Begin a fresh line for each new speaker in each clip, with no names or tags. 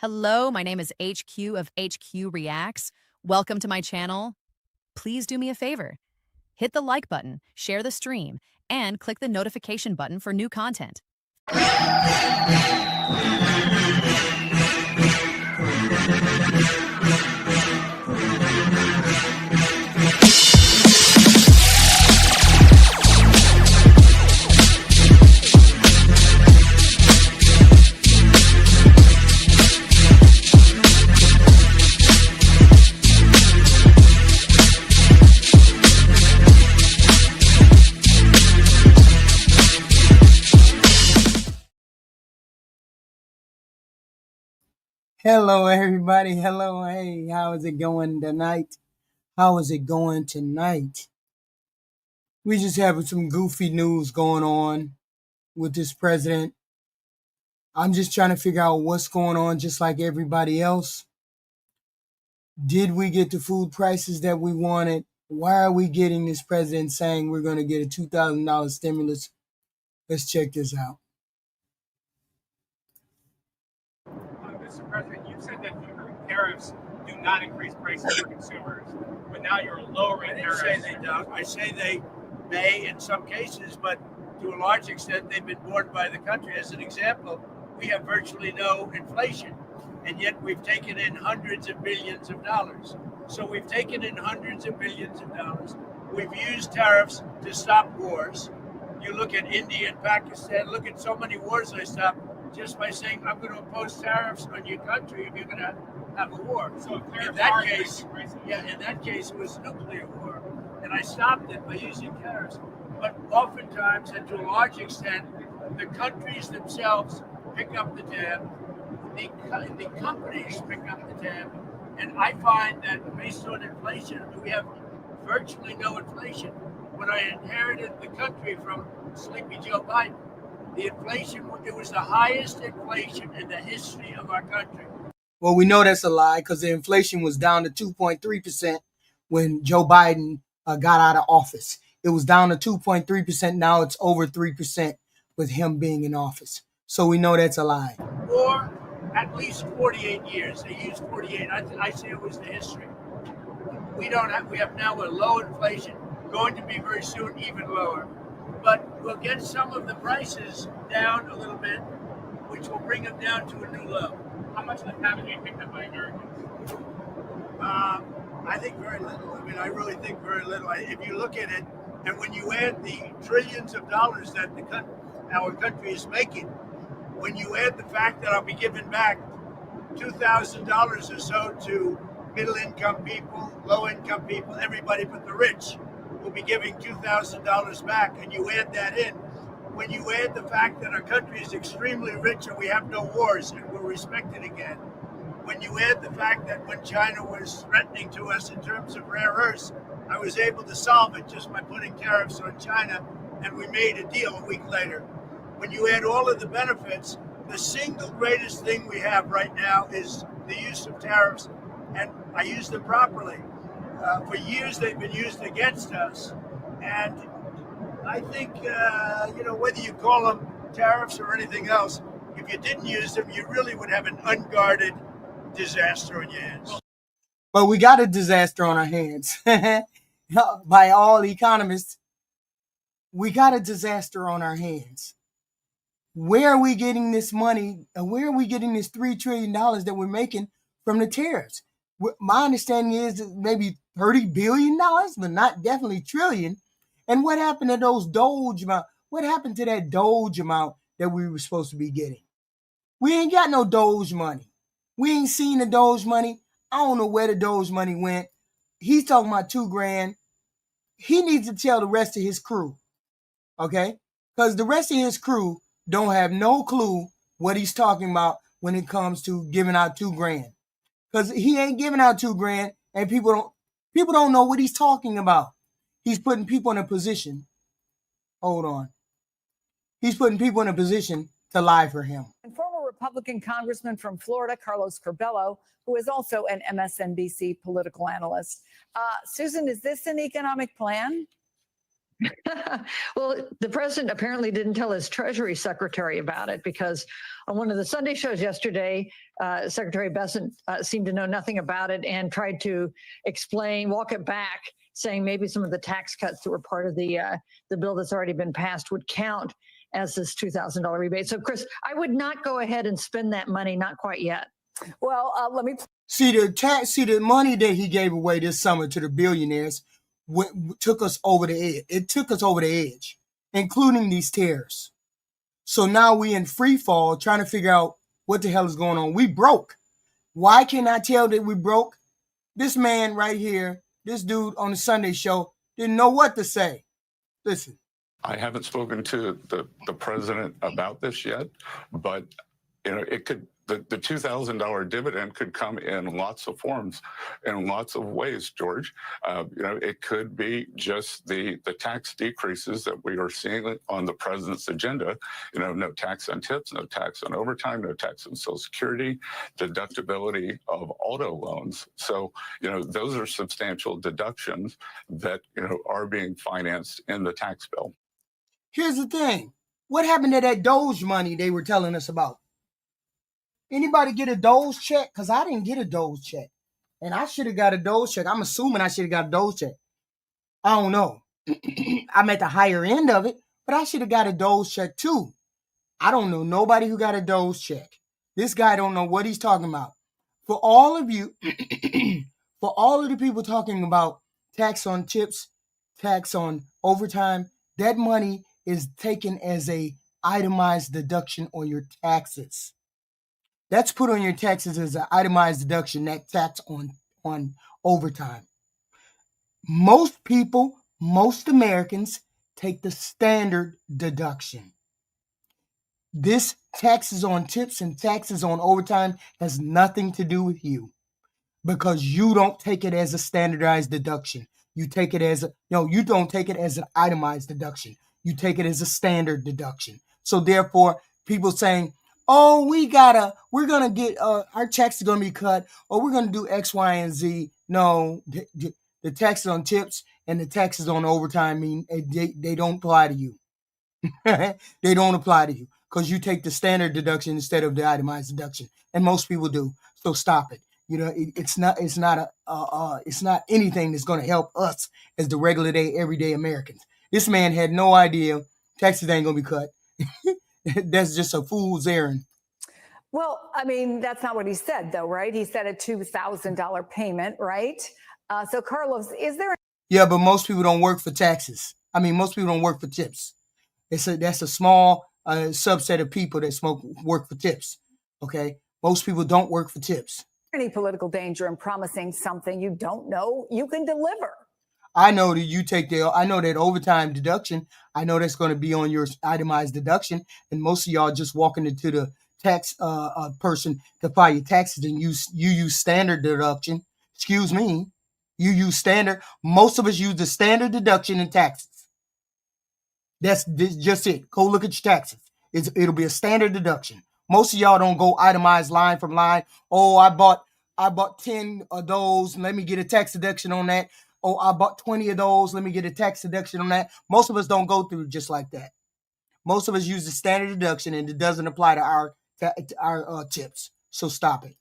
Hello, my name is HQ of HQ Reacts. Welcome to my channel. Please do me a favor. Hit the like button, share the stream, and click the notification button for new content.
Hello, everybody. Hello. Hey, how is it going tonight? How is it going tonight? We just having some goofy news going on with this president. I'm just trying to figure out what's going on, just like everybody else. Did we get the food prices that we wanted? Why are we getting this president saying we're going to get a $2,000 stimulus? Let's check this out.
Mr. President, you said that tariffs do not increase prices for consumers, but now you're lowering tariffs.
I didn't say they don't. I say they may in some cases, but to a large extent, they've been borne by the country. As an example, we have virtually no inflation, and yet we've taken in hundreds of billions of dollars. So we've taken in hundreds of billions of dollars. We've used tariffs to stop wars. You look at India and Pakistan, look at so many wars I stopped just by saying I'm going to impose tariffs on your country if you're going to have a war.
So
in that case, it was nuclear war, and I stopped it by using tariffs. But oftentimes, and to a large extent, the countries themselves pick up the tab. The companies pick up the tab, and I find that based on inflation, we have virtually no inflation. When I inherited the country from Sleepy Joe Biden, the inflation, it was the highest inflation in the history of our country.
Well, we know that's a lie because the inflation was down to 2.3% when Joe Biden got out of office. It was down to 2.3%. Now it's over 3% with him being in office. So we know that's a lie.
Or at least 48 years. They used 48. I say it was the history. We have now a low inflation, going to be very soon even lower. But we'll get some of the prices down a little bit, which will bring them down to a new low.
How much of the tab is being picked up by Americans?
I think very little. I mean, I really think very little. If you look at it, and when you add the trillions of dollars that our country is making, when you add the fact that I'll be giving back $2,000 or so to middle-income people, low-income people, everybody but the rich, will be giving $2,000 back, and you add that in. When you add the fact that our country is extremely rich and we have no wars and we're respected again, when you add the fact that when China was threatening to us in terms of rare earths, I was able to solve it just by putting tariffs on China, and we made a deal a week later. When you add all of the benefits, the single greatest thing we have right now is the use of tariffs, and I use them properly. For years, they've been used against us, and I think, whether you call them tariffs or anything else, if you didn't use them, you really would have an unguarded disaster on your hands.
But we got a disaster on our hands. By all economists, we got a disaster on our hands. Where are we getting this money? Where are we getting this $3 trillion that we're making from the tariffs? My understanding is that maybe $30 billion, but not definitely trillion. And what happened to those Doge amount? What happened to that Doge amount that we were supposed to be getting? We ain't got no Doge money. We ain't seen the Doge money. I don't know where the Doge money went. He's talking about $2,000. He needs to tell the rest of his crew, okay? Because the rest of his crew don't have no clue what he's talking about when it comes to giving out $2,000. Because he ain't giving out $2,000, and people don't know what he's talking about. He's putting people in a position. Hold on. He's putting people in a position to lie for him.
And former Republican Congressman from Florida, Carlos Curbelo, who is also an MSNBC political analyst. Susan, is this an economic plan? Well, the president apparently didn't tell his Treasury Secretary about it, because on one of the Sunday shows yesterday, Secretary Bessent seemed to know nothing about it and tried to explain, walk it back, saying maybe some of the tax cuts that were part of the bill that's already been passed would count as this $2,000 rebate. So, Chris, I would not go ahead and spend that money, not quite yet.
Well, let me
See the money that he gave away this summer to the billionaires took us over the edge. It took us over the edge, including these tariffs. So now we in free fall trying to figure out what the hell is going on. We broke. Why can't I tell that we broke? This man right here, this dude on the Sunday show, didn't know what to say. Listen.
I haven't spoken to the president about this yet, but it could. The $2,000 dividend could come in lots of forms, in lots of ways, George. It could be just the tax decreases that we are seeing on the president's agenda. No tax on tips, no tax on overtime, no tax on Social Security, deductibility of auto loans. So, those are substantial deductions that, are being financed in the tax bill.
Here's the thing. What happened to that Doge money they were telling us about? Anybody get a Doge check? Because I didn't get a Doge check. And I should have got a Doge check. I'm assuming I should have got a Doge check. I don't know. I'm at the higher end of it, but I should have got a Doge check too. I don't know nobody who got a Doge check. This guy don't know what he's talking about. For all of you, for all of the people talking about tax on tips, tax on overtime, that money is taken as a itemized deduction on your taxes. That's put on your taxes as an itemized deduction, that tax on overtime. Most people, most Americans take the standard deduction. This taxes on tips and taxes on overtime has nothing to do with you, because you don't take it as a standardized deduction. You take it as you don't take it as an itemized deduction. You take it as a standard deduction. So therefore, people saying, oh, we're going to get, our checks are going to be cut, or we're going to do X, Y, and Z. No, the taxes on tips and the taxes on overtime mean they don't apply to you. They don't apply to you because you take the standard deduction instead of the itemized deduction. And most people do. So stop it. It's not anything that's going to help us as the regular day, everyday Americans. This man had no idea taxes ain't going to be cut. That's just a fool's errand.
Well, I mean, that's not what he said, though, right? He said a $2,000 payment, right? So, Carlos, is there?
Yeah, but most people don't work for taxes. I mean, most people don't work for tips. That's a small subset of people that work for tips. Okay, most people don't work for tips.
Any political danger in promising something you don't know you can deliver?
I know that I know that overtime deduction, I know that's going to be on your itemized deduction. And most of y'all just walking into the tax person to file your taxes and you use standard deduction. Excuse me. You use standard. Most of us use the standard deduction in taxes. That's just it. Go look at your taxes. It'll be a standard deduction. Most of y'all don't go itemized line from line. Oh, I bought 10 of those. Let me get a tax deduction on that. Oh, I bought 20 of those. Let me get a tax deduction on that. Most of us don't go through just like that. Most of us use the standard deduction, and it doesn't apply to our tips. So stop it.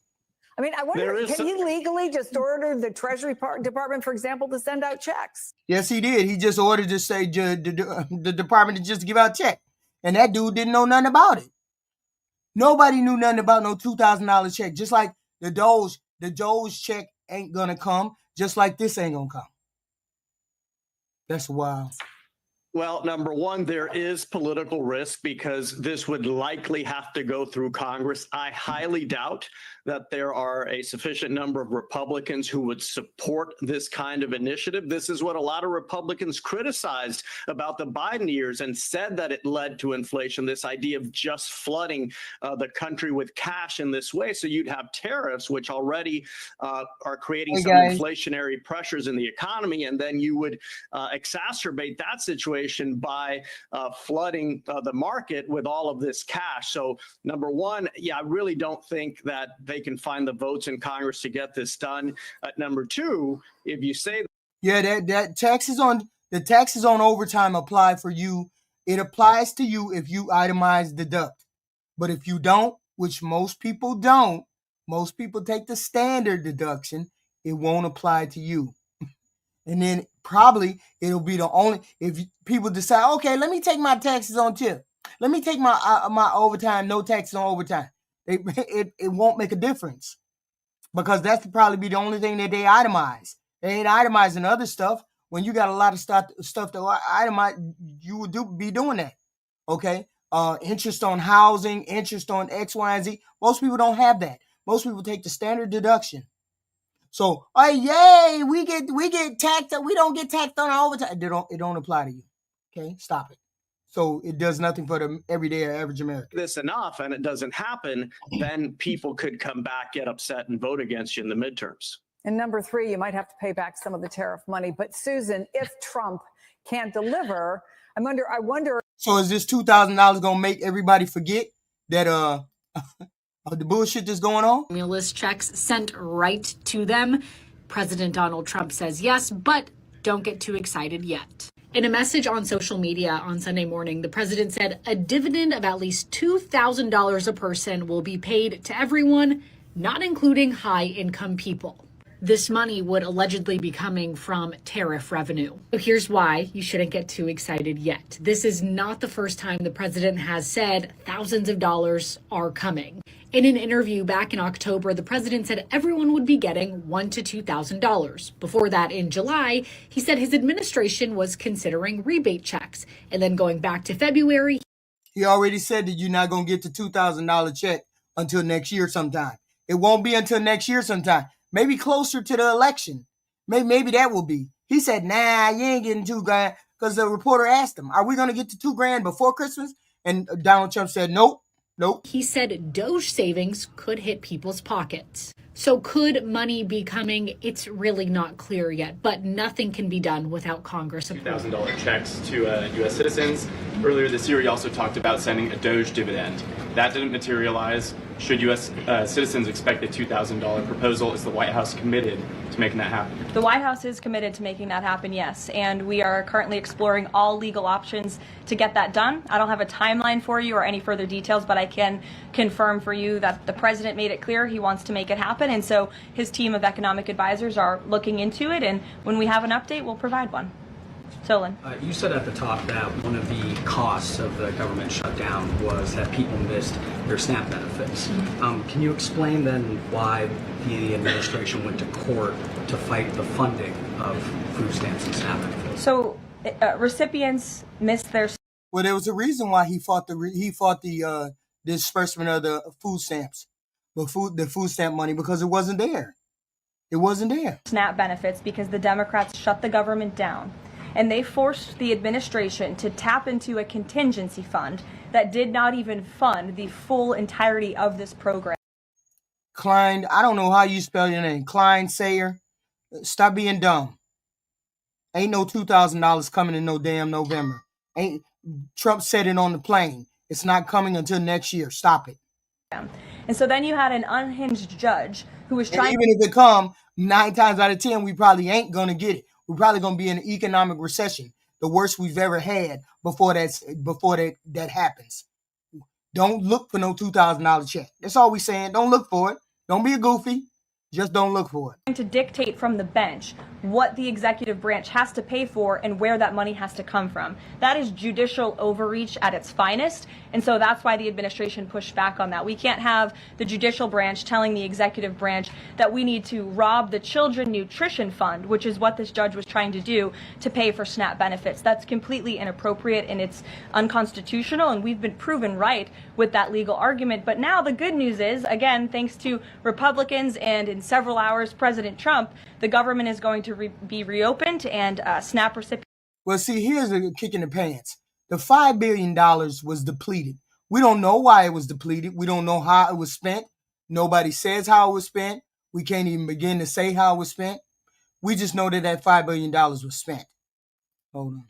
I mean, I wonder, can he legally just order the Treasury Department, for example, to send out checks?
Yes, he did. He just ordered to say the department to just give out check. And that dude didn't know nothing about it. Nobody knew nothing about no $2,000 check. Just like the Doge check ain't going to come, just like this ain't going to come. That's wild.
Well, number one, there is political risk because this would likely have to go through Congress. I highly doubt that there are a sufficient number of Republicans who would support this kind of initiative. This is what a lot of Republicans criticized about the Biden years and said that it led to inflation, this idea of just flooding the country with cash in this way. So you'd have tariffs, which already are creating some inflationary pressures in the economy, and then you would exacerbate that situation by flooding the market with all of this cash. So number one, I really don't think that they can find the votes in Congress to get this done. Number two, if you say
that taxes on The taxes on overtime apply for you. It applies to you if you itemize deduct. But if you don't, which most people don't, most people take the standard deduction, it won't apply to you. And then probably it'll be the only, if people decide, okay, let me take my taxes on tip. Let me take my overtime, no taxes on overtime. It won't make a difference because that's probably be the only thing that they itemize. They ain't itemizing other stuff. When you got a lot of stuff to itemize, you would be doing that. Okay. Interest on housing, interest on X, Y, and Z. Most people don't have that. Most people take the standard deduction. So, oh yay, we get taxed. We don't get taxed on our overtime. It don't apply to you. Okay, stop it. So it does nothing for the everyday or average American.
This enough and it doesn't happen, then people could come back, get upset, and vote against you in the midterms.
And number 3, you might have to pay back some of the tariff money. But Susan, if Trump can't deliver, I wonder.
So is this $2,000 gonna make everybody forget that the bullshit that's going on?
Stimulus checks sent right to them. President Donald Trump says yes, but don't get too excited yet. In a message on social media on Sunday morning, the president said a dividend of at least $2,000 a person will be paid to everyone, not including high-income people. This money would allegedly be coming from tariff revenue. So here's why you shouldn't get too excited yet. This is not the first time the president has said thousands of dollars are coming. In an interview back in October, the president said everyone would be getting $1,000 to $2,000. Before that, in July, he said his administration was considering rebate checks. And then going back to February,
he already said that you're not going to get the $2,000 check until next year sometime. It won't be until next year sometime. Maybe closer to the election. Maybe that will be. He said, nah, you ain't getting $2,000 because the reporter asked him, are we going to get the $2,000 before Christmas? And Donald Trump said, nope. He
said Doge savings could hit people's pockets. So could money be coming? It's really not clear yet, but nothing can be done without Congress.
$2,000 checks to U.S. citizens. Earlier this year, he also talked about sending a Doge dividend. That didn't materialize. Should U.S. Citizens expect a $2,000 proposal? Is the White House committed to making that happen?
The White House is committed to making that happen, yes. And we are currently exploring all legal options to get that done. I don't have a timeline for you or any further details, but I can confirm for you that the president made it clear he wants to make it happen. And so his team of economic advisors are looking into it. And when we have an update, we'll provide one. Solon.
You said at the top that one of the costs of the government shutdown was that people missed their SNAP benefits. Can you explain then why the administration went to court to fight the funding of food stamps and SNAP benefits?
So recipients missed their.
Well, there was a reason why he fought the disbursement of the food stamps, the food stamp money, because it wasn't there. It wasn't there.
SNAP benefits because the Democrats shut the government down. And they forced the administration to tap into a contingency fund that did not even fund the full entirety of this program.
Klein, I don't know how you spell your name. Klein Sayer, stop being dumb. Ain't no $2,000 coming in no damn November. Trump said it on the plane. It's not coming until next year. Stop it.
And so then you had an unhinged judge who was trying.
And even if it come, 9 times out of 10, we probably ain't gonna get it. We're probably going to be in an economic recession, the worst we've ever had before that happens. Don't look for no $2,000 check. That's all we're saying. Don't look for it. Don't be a goofy. Just don't look for it.
To dictate from the bench what the executive branch has to pay for and where that money has to come from. That is judicial overreach at its finest. And so that's why the administration pushed back on that. We can't have the judicial branch telling the executive branch that we need to rob the Children Nutrition Fund, which is what this judge was trying to do, to pay for SNAP benefits. That's completely inappropriate and it's unconstitutional. And we've been proven right with that legal argument. But now the good news is, again, thanks to Republicans and in several hours, President Trump, the government is going to be reopened and SNAP recipients.
Well, see, here's a kick in the pants. The $5 billion was depleted. We don't know why it was depleted. We don't know how it was spent. Nobody says how it was spent. We can't even begin to say how it was spent. We just know that $5 billion was spent. Hold on.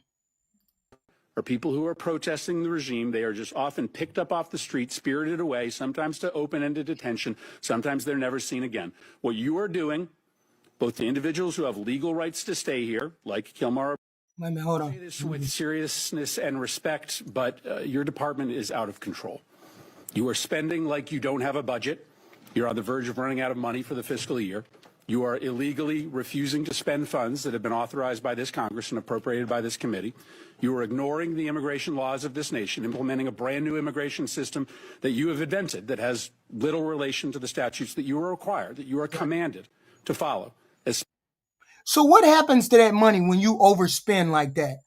Are people who are protesting the regime. They are just often picked up off the street, spirited away, sometimes to open-ended detention. Sometimes they're never seen again. What you are doing, both the individuals who have legal rights to stay here, like Kilmar.
Wait a minute, hold
I
on.
say this with seriousness and respect, but your department is out of control. You are spending like you don't have a budget. You're on the verge of running out of money for the fiscal year. You are illegally refusing to spend funds that have been authorized by this Congress and appropriated by this committee. You are ignoring the immigration laws of this nation, implementing a brand new immigration system that you have invented that has little relation to the statutes that you are required, that you are commanded to follow.
So what happens to that money when you overspend like that?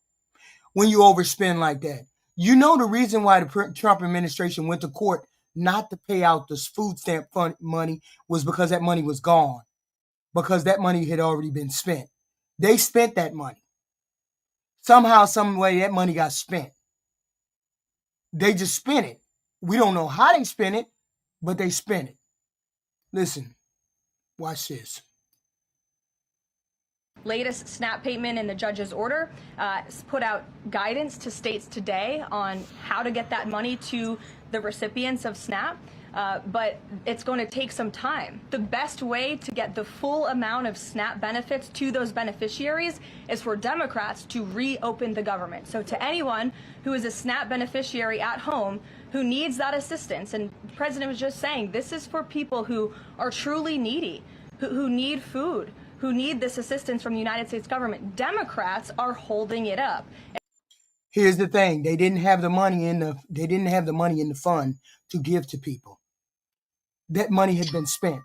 When you overspend like that? You know the reason why the Trump administration went to court not to pay out the food stamp fund money was because that money was gone. Because that money had already been spent. They spent that money. Somehow, some way, that money got spent. They just spent it. We don't know how they spent it, but they spent it. Listen, watch this.
Latest SNAP payment in the judge's order put out guidance to states today on how to get that money to the recipients of SNAP. But it's going to take some time. The best way to get the full amount of SNAP benefits to those beneficiaries is for Democrats to reopen the government. So to anyone who is a SNAP beneficiary at home who needs that assistance, and the president was just saying, this is for people who are truly needy, who need food, who need this assistance from the United States government. Democrats are holding it up.
Here's the thing: they didn't have the money in the fund to give to people. That money had been spent.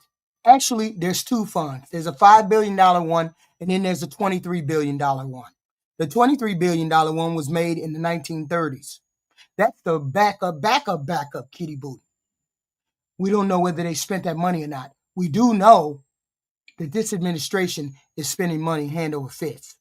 Actually, there's two funds. There's a $5 billion one, and then there's a $23 billion one. The $23 billion one was made in the 1930s. That's the backup kitty booty. We don't know whether they spent that money or not. We do know that this administration is spending money hand over fist.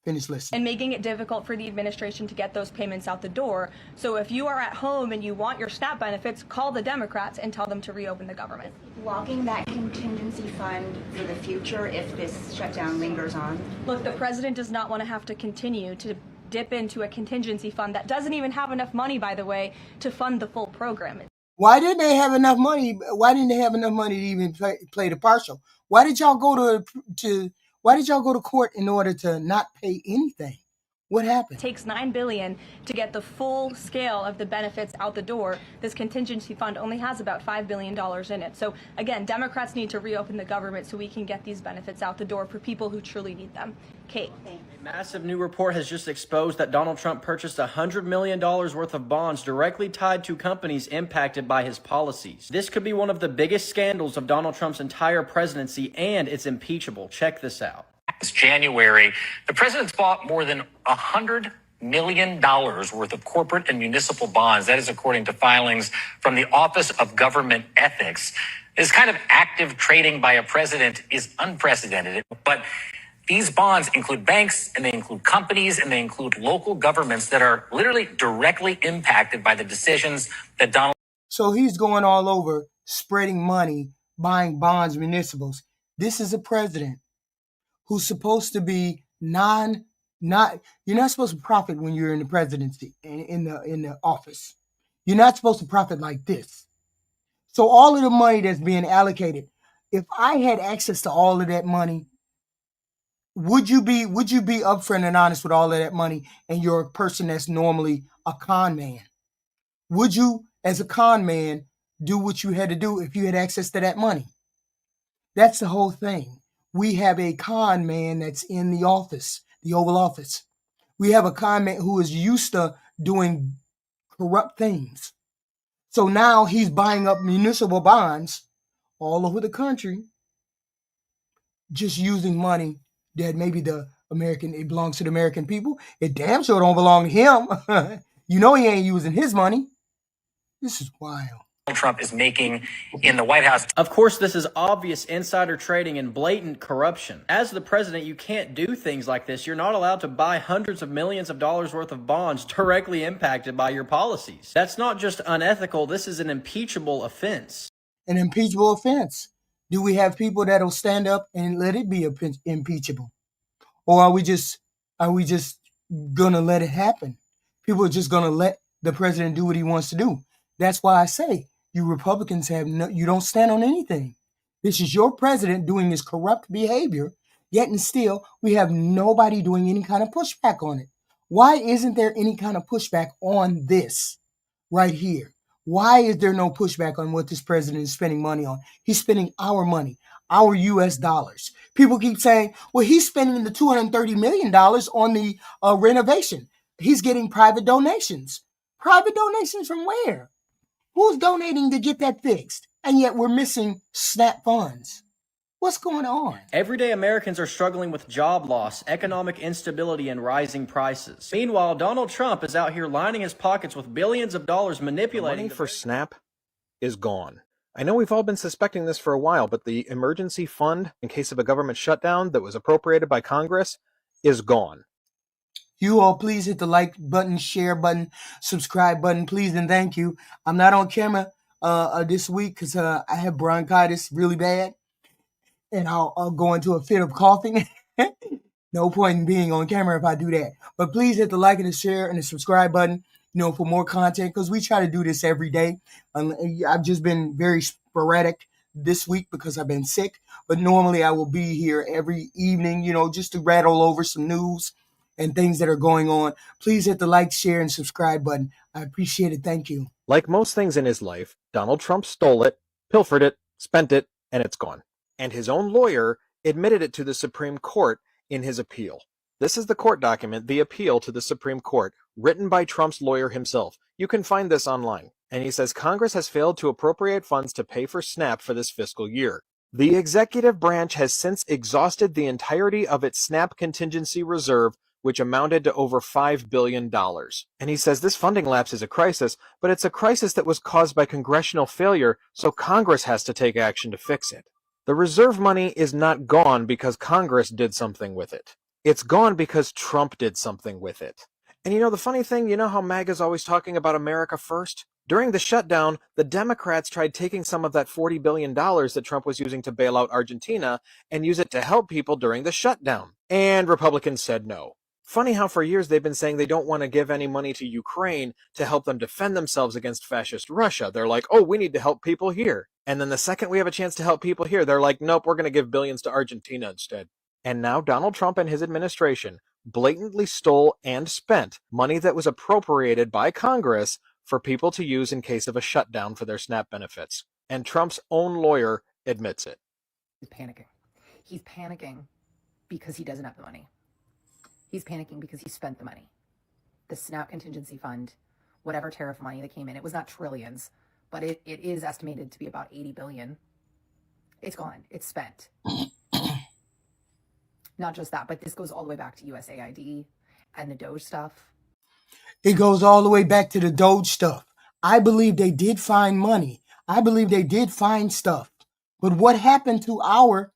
Finish listening.
And making it difficult for the administration to get those payments out the door. So if you are at home and you want your SNAP benefits, call the Democrats and tell them to reopen the government.
Blocking that contingency fund for the future if this shutdown lingers on?
Look, the president does not want to have to continue to dip into a contingency fund that doesn't even have enough money, by the way, to fund the full program.
Why didn't they have enough money? Why didn't they have enough money to even play the partial? Why did y'all go to court in order to not pay anything? What happened?
It takes $9 billion to get the full scale of the benefits out the door. This contingency fund only has about $5 billion in it. So again, Democrats need to reopen the government so we can get these benefits out the door for people who truly need them. Kate.
A massive new report has just exposed that Donald Trump purchased $100 million worth of bonds directly tied to companies impacted by his policies. This could be one of the biggest scandals of Donald Trump's entire presidency, and it's impeachable. Check this out.
This January, the president's bought more than $100 million worth of corporate and municipal bonds. That is according to filings from the Office of Government Ethics. This kind of active trading by a president is unprecedented, but these bonds include banks, and they include companies, and they include local governments that are literally directly impacted by the decisions that Donald.
So he's going all over spreading money, buying bonds, municipals. This is a president who's supposed to be you're not supposed to profit when you're in the presidency, in the office. You're not supposed to profit like this. So all of the money that's being allocated, if I had access to all of that money, would you be upfront and honest with all of that money, and you're a person that's normally a con man? Would you, as a con man, do what you had to do if you had access to that money? That's the whole thing. We have a con man that's in the office, the Oval Office. We have a con man who is used to doing corrupt things. So now he's buying up municipal bonds all over the country, just using money that maybe it belongs to the American people. It damn sure don't belong to him. You know he ain't using his money. This is wild.
Trump is making in the White House.
Of course, this is obvious insider trading and blatant corruption. As the president, you can't do things like this. You're not allowed to buy hundreds of millions of dollars worth of bonds directly impacted by your policies. That's not just unethical. This is an impeachable offense.
An impeachable offense. Do we have people that'll stand up and let it be impeachable? Or are we just gonna let it happen? People are just gonna let the president do what he wants to do. That's why I say you Republicans you don't stand on anything. This is your president doing this corrupt behavior. Yet and still, we have nobody doing any kind of pushback on it. Why isn't there any kind of pushback on this right here? Why is there no pushback on what this president is spending money on? He's spending our money, our U.S. dollars. People keep saying, well, he's spending the $230 million on the renovation. He's getting private donations. Private donations from where? Who's donating to get that fixed? And yet we're missing SNAP funds. What's going on?
Everyday Americans are struggling with job loss, economic instability, and rising prices. Meanwhile, Donald Trump is out here lining his pockets with billions of dollars manipulating.
Money for SNAP is gone. I know we've all been suspecting this for a while, but the emergency fund in case of a government shutdown that was appropriated by Congress is gone.
You all please hit the like button, share button, subscribe button, please and thank you. I'm not on camera this week because I have bronchitis really bad. And I'll go into a fit of coughing. No point in being on camera if I do that. But please hit the like and the share and the subscribe button, for more content, because we try to do this every day. I've just been very sporadic this week because I've been sick. But normally I will be here every evening, just to rattle over some news and things that are going on. Please hit the like, share, and subscribe button. I appreciate it. Thank you.
Like most things in his life, Donald Trump stole it, pilfered it, spent it, and it's gone. And his own lawyer admitted it to the Supreme Court in his appeal. This is the court document, the appeal to the Supreme Court, written by Trump's lawyer himself. You can find this online. And he says Congress has failed to appropriate funds to pay for SNAP for this fiscal year. The executive branch has since exhausted the entirety of its SNAP contingency reserve, which amounted to over $5 billion. And he says this funding lapse is a crisis, but it's a crisis that was caused by congressional failure, so Congress has to take action to fix it. The reserve money is not gone because Congress did something with it. It's gone because Trump did something with it. And the funny thing, how MAGA's always talking about America first? During the shutdown, the Democrats tried taking some of that $40 billion that Trump was using to bail out Argentina and use it to help people during the shutdown. And Republicans said no. Funny how for years they've been saying they don't want to give any money to Ukraine to help them defend themselves against fascist Russia. They're like, oh, we need to help people here. And then the second we have a chance to help people here, they're like, nope, we're going to give billions to Argentina instead. And now Donald Trump and his administration blatantly stole and spent money that was appropriated by Congress for people to use in case of a shutdown for their SNAP benefits. And Trump's own lawyer admits it.
He's panicking. He's panicking because he doesn't have the money. He's panicking because he spent the money. The SNAP contingency fund, whatever tariff money that came in, it was not trillions, but it is estimated to be about 80 billion. It's gone. It's spent. Not just that, but this goes all the way back to USAID and the Doge stuff.
It goes all the way back to the Doge stuff. I believe they did find money. I believe they did find stuff. But what happened to our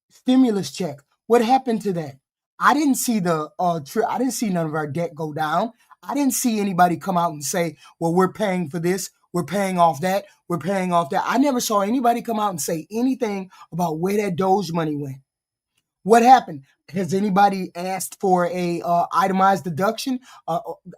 stimulus check? What happened to that? I didn't see I didn't see none of our debt go down. I didn't see anybody come out and say, well, we're paying for this. We're paying off that. We're paying off that. I never saw anybody come out and say anything about where that Doge money went. What happened? Has anybody asked for a itemized deduction,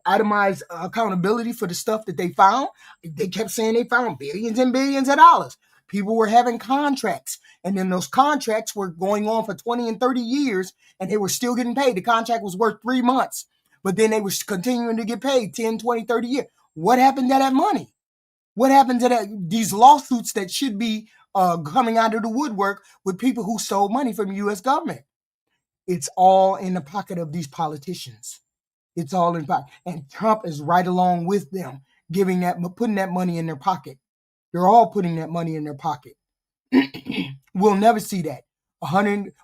itemized accountability for the stuff that they found? They kept saying they found billions and billions of dollars. People were having contracts, and then those contracts were going on for 20 and 30 years, and they were still getting paid. The contract was worth 3 months, but then they were continuing to get paid 10, 20, 30 years. What happened to that money? What happened to these lawsuits that should be coming out of the woodwork with people who stole money from the U.S. government? It's all in the pocket of these politicians. It's all in pocket. And Trump is right along with them, putting that money in their pocket. They're all putting that money in their pocket. We'll never see that.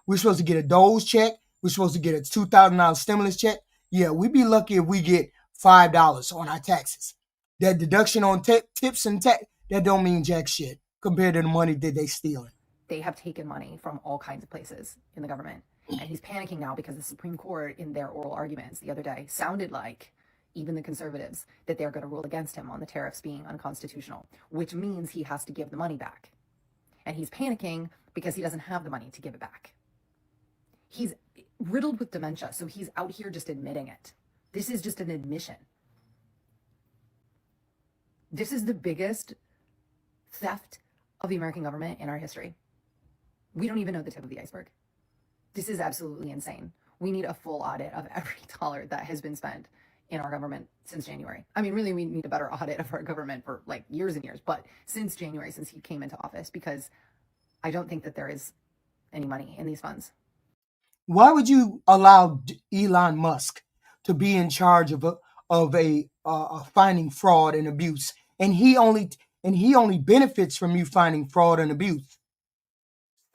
We're supposed to get a Doge check. We're supposed to get a $2,000 stimulus check. Yeah, we'd be lucky if we get $5 on our taxes. That deduction on tips and tax, that don't mean jack shit compared to the money that they stealing.
They have taken money from all kinds of places in the government. And he's panicking now because the Supreme Court, in their oral arguments the other day, sounded like, even the conservatives, that they're going to rule against him on the tariffs being unconstitutional, which means he has to give the money back. And he's panicking because he doesn't have the money to give it back. He's riddled with dementia, so he's out here just admitting it. This is just an admission. This is the biggest theft of the American government in our history. We don't even know the tip of the iceberg. This is absolutely insane. We need a full audit of every dollar that has been spent in our government since January. I mean, really, we need a better audit of our government for like years and years, but since January, since he came into office, because I don't think that there is any money in these funds.
Why would you allow Elon Musk to be in charge of finding fraud and abuse, and he only benefits from you finding fraud and abuse?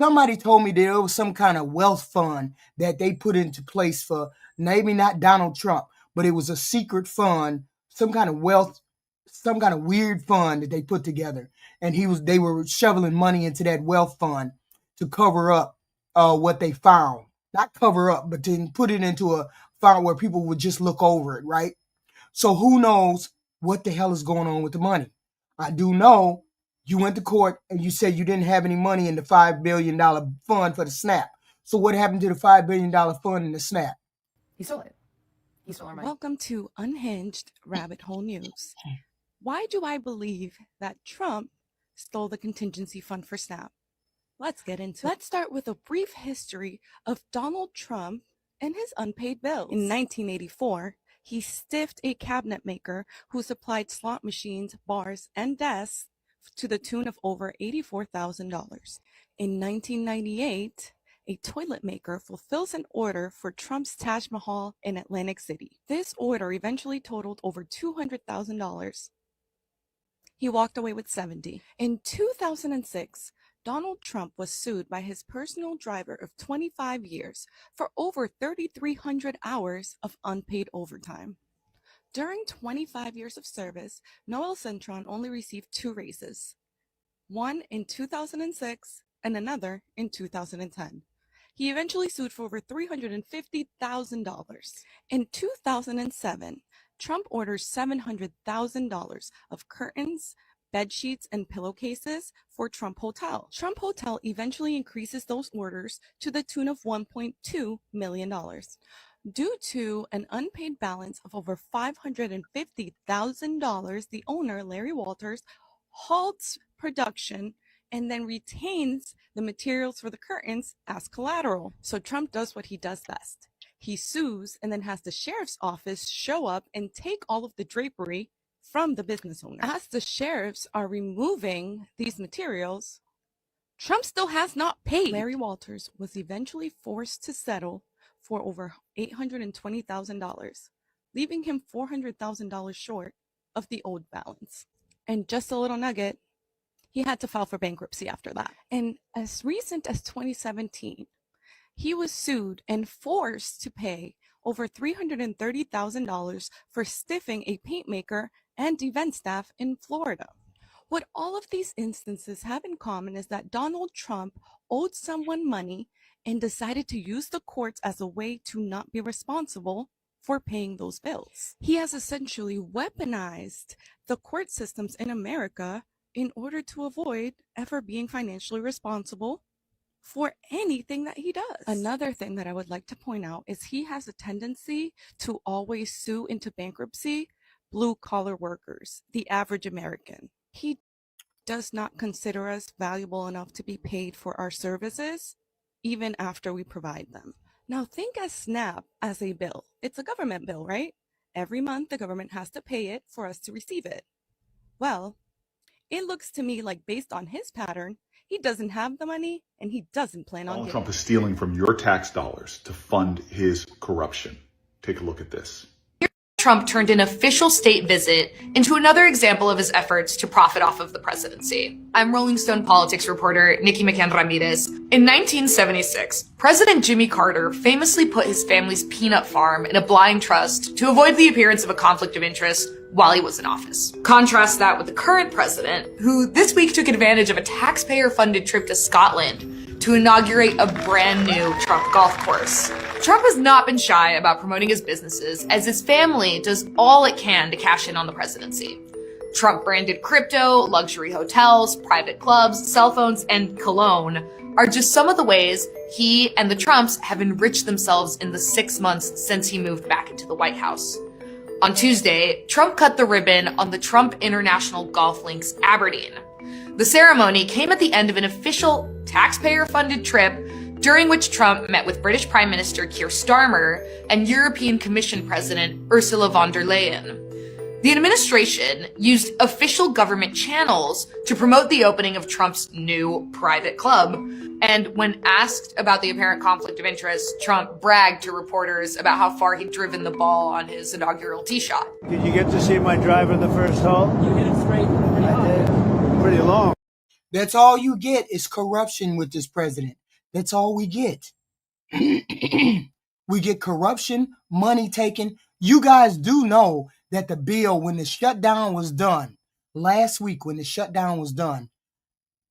Somebody told me there was some kind of wealth fund that they put into place for maybe not Donald Trump, but it was a secret fund, some kind of weird fund that they put together, and they were shoveling money into that wealth fund to cover up what they found. Not cover up, but then put it into a fund where people would just look over it, right? So who knows what the hell is going on with the money? I do know you went to court and you said you didn't have any money in the $5 billion fund for the SNAP. So what happened to the $5 billion fund in the SNAP?
He stole it. He stole our money.
Welcome to Unhinged Rabbit Hole News. Why do I believe that Trump stole the contingency fund for SNAP? Let's get into it. Let's start with a brief history of Donald Trump and his unpaid bills. In 1984, he stiffed a cabinet maker who supplied slot machines, bars, and desks to the tune of over $84,000. In 1998, a toilet maker fulfills an order for Trump's Taj Mahal in Atlantic City. This order eventually totaled over $200,000. He walked away with $70,000. In 2006, Donald Trump was sued by his personal driver of 25 years for over 3,300 hours of unpaid overtime. During 25 years of service, Noel Cintron only received 2 raises, one in 2006 and another in 2010. He eventually sued for over $350,000. In 2007, Trump orders $700,000 of curtains, bed sheets, and pillowcases for Trump Hotel. Trump Hotel eventually increases those orders to the tune of $1.2 million. Due to an unpaid balance of over $550,000, the owner, Larry Walters, halts production and then retains the materials for the curtains as collateral. So Trump does what he does best. He sues and then has the sheriff's office show up and take all of the drapery from the business owner. As the sheriffs are removing these materials, Trump still has not paid. Larry Walters was eventually forced to settle for over $820,000, leaving him $400,000 short of the owed balance. And just a little nugget, he had to file for bankruptcy after that. And as recent as 2017, he was sued and forced to pay over $330,000 for stiffing a paint maker and event staff in Florida. What all of these instances have in common is that Donald Trump owed someone money and decided to use the courts as a way to not be responsible for paying those bills. He has essentially weaponized the court systems in America in order to avoid ever being financially responsible for anything that he does. Another thing that I would like to point out is he has a tendency to always sue into bankruptcy blue-collar workers, the average American. He does not consider us valuable enough to be paid for our services, even after we provide them. Now think of SNAP as a bill. It's a government bill, right? Every month the government has to pay it for us to receive it. Well, it looks to me like based on his pattern, he doesn't have the money and he doesn't plan on
Donald
getting
Trump
it.
is stealing from your tax dollars to fund his corruption. Take a look at this.
Trump turned an official state visit into another example of his efforts to profit off of the presidency. I'm Rolling Stone politics reporter Nikki McCann Ramirez. In 1976, President Jimmy Carter famously put his family's peanut farm in a blind trust to avoid the appearance of a conflict of interest while he was in office. Contrast that with the current president, who this week took advantage of a taxpayer-funded trip to Scotland to inaugurate a brand new Trump golf course. Trump has not been shy about promoting his businesses, as his family does all it can to cash in on the presidency. Trump-branded crypto, luxury hotels, private clubs, cell phones, and cologne are just some of the ways he and the Trumps have enriched themselves in the 6 months since he moved back into the White House. On Tuesday, Trump cut the ribbon on the Trump International Golf Links Aberdeen. The ceremony came at the end of an official taxpayer-funded trip during which Trump met with British Prime Minister Keir Starmer and European Commission President Ursula von der Leyen. The administration used official government channels to promote the opening of Trump's new private club. And when asked about the apparent conflict of interest, Trump bragged to reporters about how far he'd driven the ball on his inaugural tee shot.
Did you get to see my drive in the first hole?
You hit it straight.
I did. Pretty long.
That's all you get is corruption with this president. That's all we get. We get corruption, money taken. You guys do know that the bill, when the shutdown was done, last week when the shutdown was done,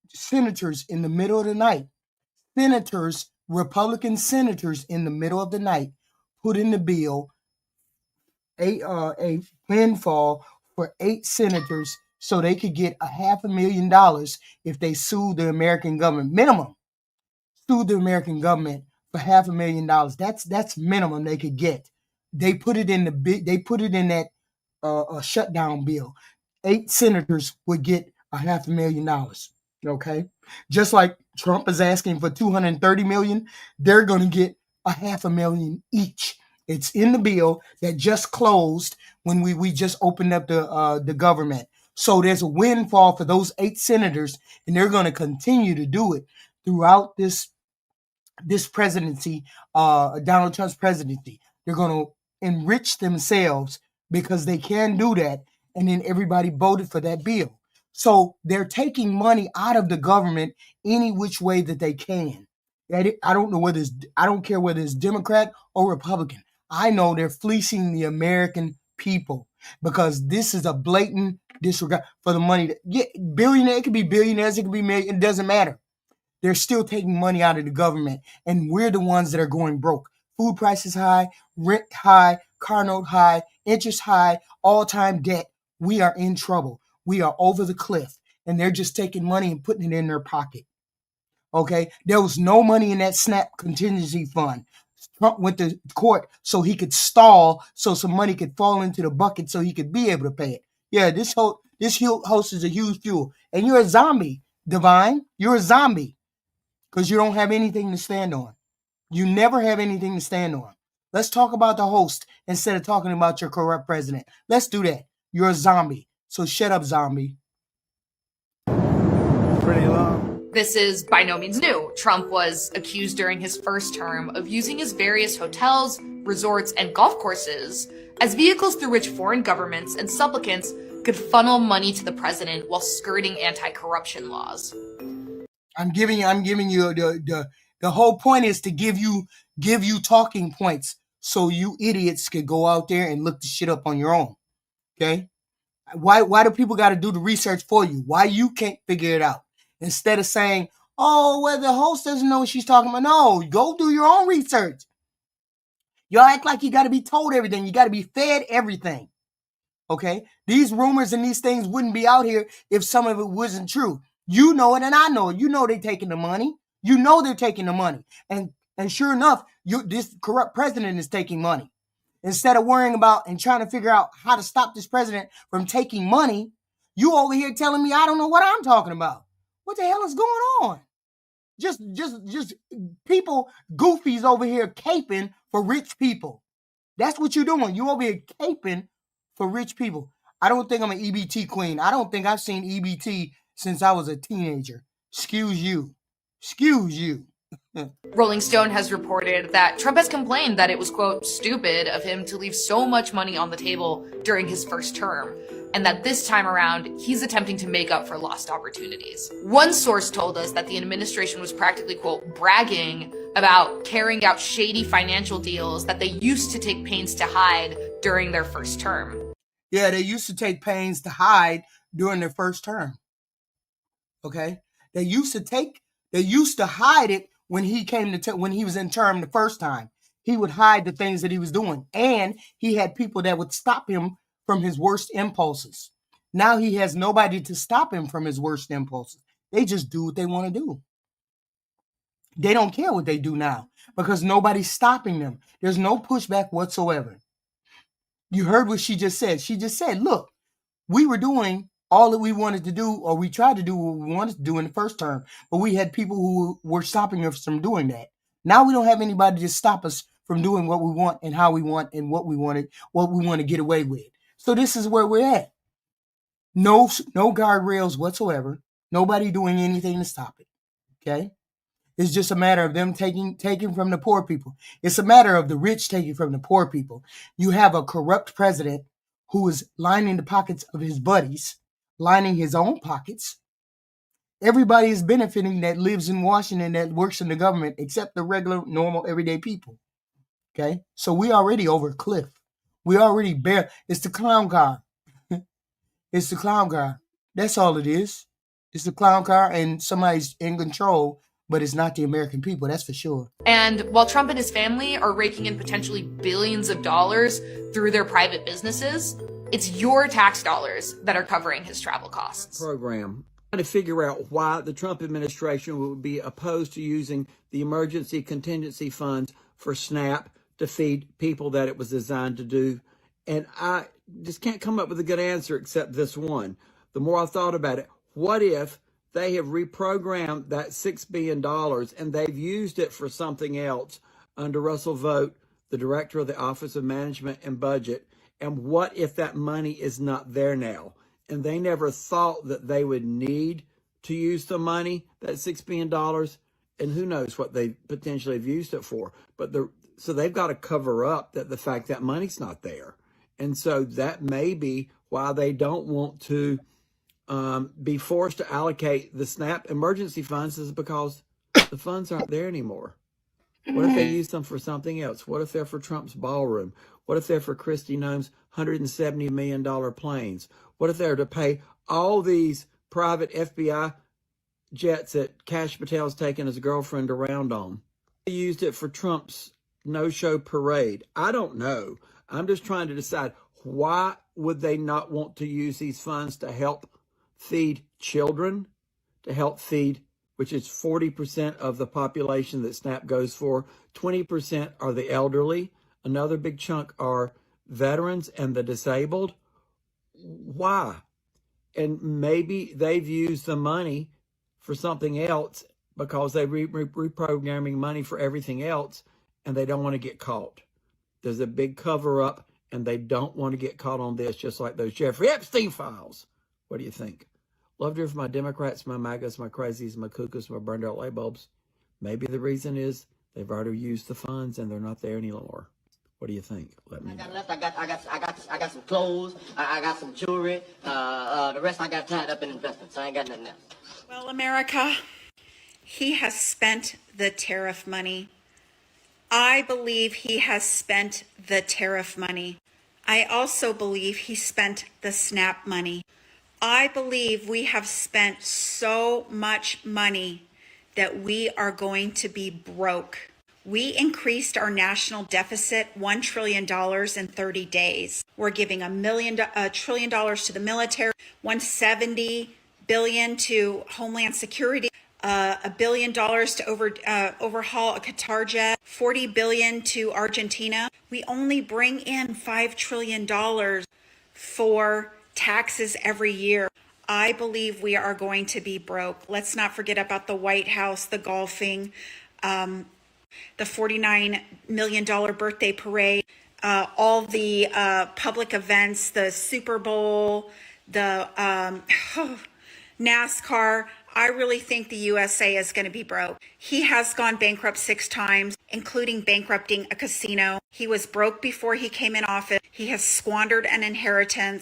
senators in the middle of the night, Republican senators in the middle of the night put in the bill a windfall for 8 senators so they could get $500,000 if they sued the American government. Minimum. Sued the American government for $500,000. That's minimum they could get. They put it in that shutdown bill. 8 senators would get $500,000. Okay, just like Trump is asking for $230 million, they're going to get $500,000 each. It's in the bill that just closed when we just opened up the government. So there's a windfall for those 8 senators, and they're going to continue to do it throughout this presidency, Donald Trump's presidency. They're going to enrich themselves because they can do that, and then everybody voted for that bill. So they're taking money out of the government any which way that they can. I don't care whether it's Democrat or Republican. I know they're fleecing the American people because this is a blatant disregard for the money. Billionaire, it could be billionaires, it could be million, it doesn't matter. They're still taking money out of the government, and we're the ones that are going broke. Food prices high, rent high, car note high, interest high, all-time debt. We are in trouble. We are over the cliff, and they're just taking money and putting it in their pocket. Okay? There was no money in that SNAP contingency fund. Trump went to court so he could stall so some money could fall into the bucket so he could be able to pay it. Yeah, this host is a huge fuel. And you're a zombie, Divine. You're a zombie because you don't have anything to stand on. You never have anything to stand on. Let's talk about the host instead of talking about your corrupt president. Let's do that. You're a zombie. So shut up, zombie.
Pretty long.
This is by no means new. Trump was accused during his first term of using his various hotels, resorts, and golf courses as vehicles through which foreign governments and supplicants could funnel money to the president while skirting anti-corruption laws.
I'm giving you the whole point is to give you talking points so you idiots could go out there and look the shit up on your own. Okay? Why do people got to do the research for you? Why you can't figure it out? Instead of saying, oh, well, the host doesn't know what she's talking about. No, go do your own research. Y'all act like you got to be told everything. You got to be fed everything. Okay? These rumors and these things wouldn't be out here if some of it wasn't true. You know it and I know it. You know they're taking the money. You know they're taking the money. And sure enough, this corrupt president is taking money. Instead of worrying about and trying to figure out how to stop this president from taking money, you over here telling me I don't know what I'm talking about. What the hell is going on? Just people, goofies over here caping for rich people. That's what you're doing. You over here caping for rich people. I don't think I'm an EBT queen. I don't think I've seen EBT since I was a teenager. Excuse you.
Rolling Stone has reported that Trump has complained that it was, quote, stupid of him to leave so much money on the table during his first term, and that this time around, he's attempting to make up for lost opportunities. One source told us that the administration was practically, quote, bragging about carrying out shady financial deals that they used to take pains to hide during their first term.
Yeah, they used to take pains to hide during their first term. Okay? They used to hide it when he came to when he was in term the first time. He would hide the things that he was doing, and he had people that would stop him from his worst impulses. Now he has nobody to stop him from his worst impulses. They just do what they want to do. They don't care what they do now because nobody's stopping them. There's no pushback whatsoever. You heard what she just said. She just said, look, we were doing all that we wanted to do, or we tried to do what we wanted to do in the first term, but we had people who were stopping us from doing that. Now we don't have anybody to stop us from doing what we want and how we want and what we want to get away with. So this is where we're at. No guardrails whatsoever. Nobody doing anything to stop it. Okay? It's just a matter of them taking from the poor people. It's a matter of the rich taking from the poor people. You have a corrupt president who is lining the pockets of his buddies, lining his own pockets. Everybody is benefiting that lives in Washington, that works in the government, except the regular, normal, everyday people. Okay? So we already over a cliff. We already bare. It's the clown car. It's the clown car. That's all it is. It's the clown car and somebody's in control, but it's not the American people, that's for sure.
And while Trump and his family are raking in potentially billions of dollars through their private businesses, it's your tax dollars that are covering his travel costs.
Program. To figure out why the Trump administration would be opposed to using the emergency contingency funds for SNAP to feed people that it was designed to do. And I just can't come up with a good answer except this one. The more I thought about it, what if they have reprogrammed that $6 billion and they've used it for something else under Russell Vogt, the director of the Office of Management and Budget? And what if that money is not there now? And they never thought that they would need to use the money, that $6 billion, and who knows what they potentially have used it for. But so they've got to cover up the fact that money's not there. And so that may be why they don't want to be forced to allocate the SNAP emergency funds, is because the funds aren't there anymore. What if they use them for something else? What if they're for Trump's ballroom? What if they're for Kristi Noem's $170 million planes? What if they're to pay all these private FBI jets that Kash Patel's taken his girlfriend around on? They used it for Trump's no-show parade. I don't know. I'm just trying to decide, why would they not want to use these funds to help feed children, to help feed, which is 40% of the population that SNAP goes for. 20% are the elderly. Another big chunk are veterans and the disabled. Why? And maybe they've used the money for something else because they're reprogramming money for everything else, and they don't want to get caught. There's a big cover up, and they don't want to get caught on this, just like those Jeffrey Epstein files. What do you think? Love to hear from my Democrats, my MAGAs, my crazies, my cuckoos, my burned out light bulbs. Maybe the reason is they've already used the funds and they're not there anymore. What do you think? Let me know.
I got some clothes. I got some jewelry. The rest I got tied up in investments. I ain't got nothing else.
Well, America, he has spent the tariff money. I believe he has spent the tariff money. I also believe he spent the SNAP money. I believe we have spent so much money that we are going to be broke. We increased our national deficit $1 trillion in 30 days. We're giving $1 trillion to the military, $170 billion to Homeland Security, $1 billion to overhaul a Qatar jet, $40 billion to Argentina. We only bring in $5 trillion for taxes every year. I believe we are going to be broke. Let's not forget about the White House, the golfing, the $49 million birthday parade, all the public events, the Super Bowl, the NASCAR. I really think the USA is going to be broke. He has gone bankrupt 6 times, including bankrupting a casino. He was broke before he came in office. He has squandered an inheritance.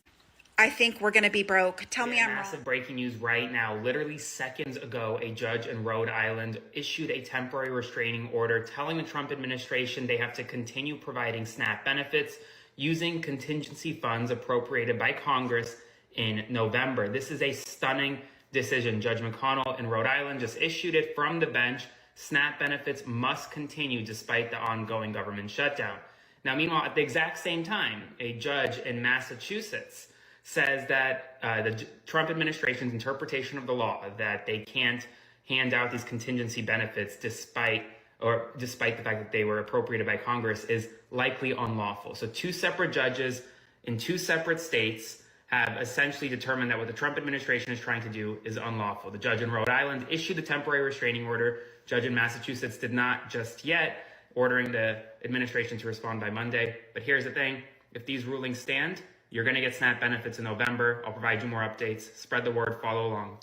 I think we're going to be broke. Tell me I'm wrong.
Massive breaking news right now. Literally seconds ago, a judge in Rhode Island issued a temporary restraining order telling the Trump administration they have to continue providing SNAP benefits using contingency funds appropriated by Congress in November. This is a stunning decision. Judge McConnell in Rhode Island just issued it from the bench. SNAP benefits must continue despite the ongoing government shutdown. Now, meanwhile, at the exact same time, a judge in Massachusetts says that the Trump administration's interpretation of the law that they can't hand out these contingency benefits despite the fact that they were appropriated by Congress is likely unlawful. So 2 separate judges in 2 separate states have essentially determined that what the Trump administration is trying to do is unlawful. The judge in Rhode Island issued a temporary restraining order. Judge in Massachusetts did not just yet, ordering the administration to respond by Monday. But here's the thing, if these rulings stand, you're gonna get SNAP benefits in November. I'll provide you more updates. Spread the word, follow along.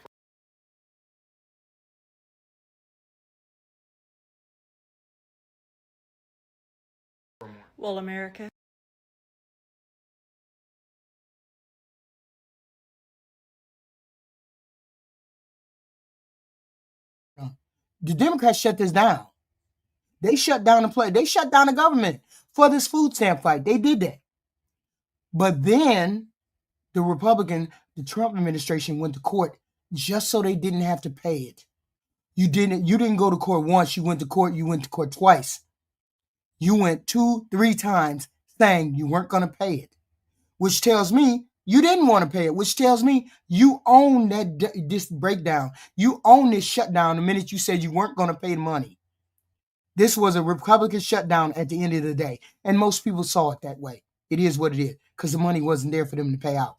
Well, America.
The Democrats shut this down. They shut down the play. They shut down the government for this food stamp fight. They did that. But then the Trump administration went to court just so they didn't have to pay it. You didn't go to court once, you went to court twice. You went 2-3 times saying you weren't going to pay it, which tells me you didn't want to pay it, which tells me you own this breakdown. You own this shutdown the minute you said you weren't going to pay the money. This was a Republican shutdown at the end of the day, and most people saw it that way. It is what it is, because the money wasn't there for them to pay out.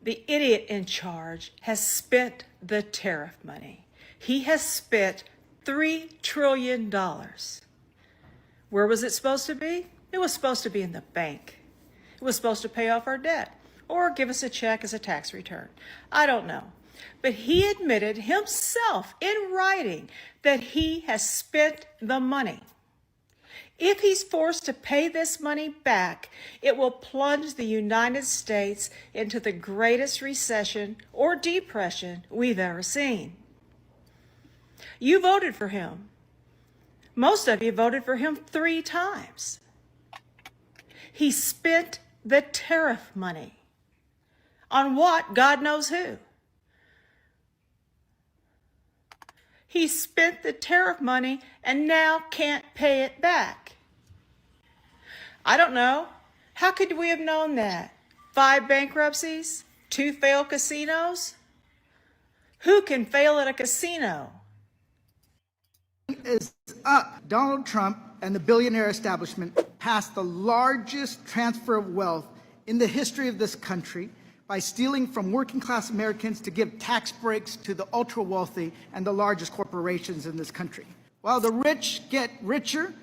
The idiot in charge has spent the tariff money. He has spent $3 trillion. Where was it supposed to be? It was supposed to be in the bank. It was supposed to pay off our debt or give us a check as a tax return. I don't know. But he admitted himself in writing that he has spent the money. If he's forced to pay this money back, it will plunge the United States into the greatest recession or depression we've ever seen. You voted for him. Most of you voted for him 3 times. He spent the tariff money. On what? God knows who. He spent the tariff money and now can't pay it back. I don't know. How could we have known that? 5 bankruptcies? 2 failed casinos? Who can fail at a casino?
Is up. Donald Trump and the billionaire establishment passed the largest transfer of wealth in the history of this country by stealing from working class Americans to give tax breaks to the ultra wealthy and the largest corporations in this country. While the rich get richer,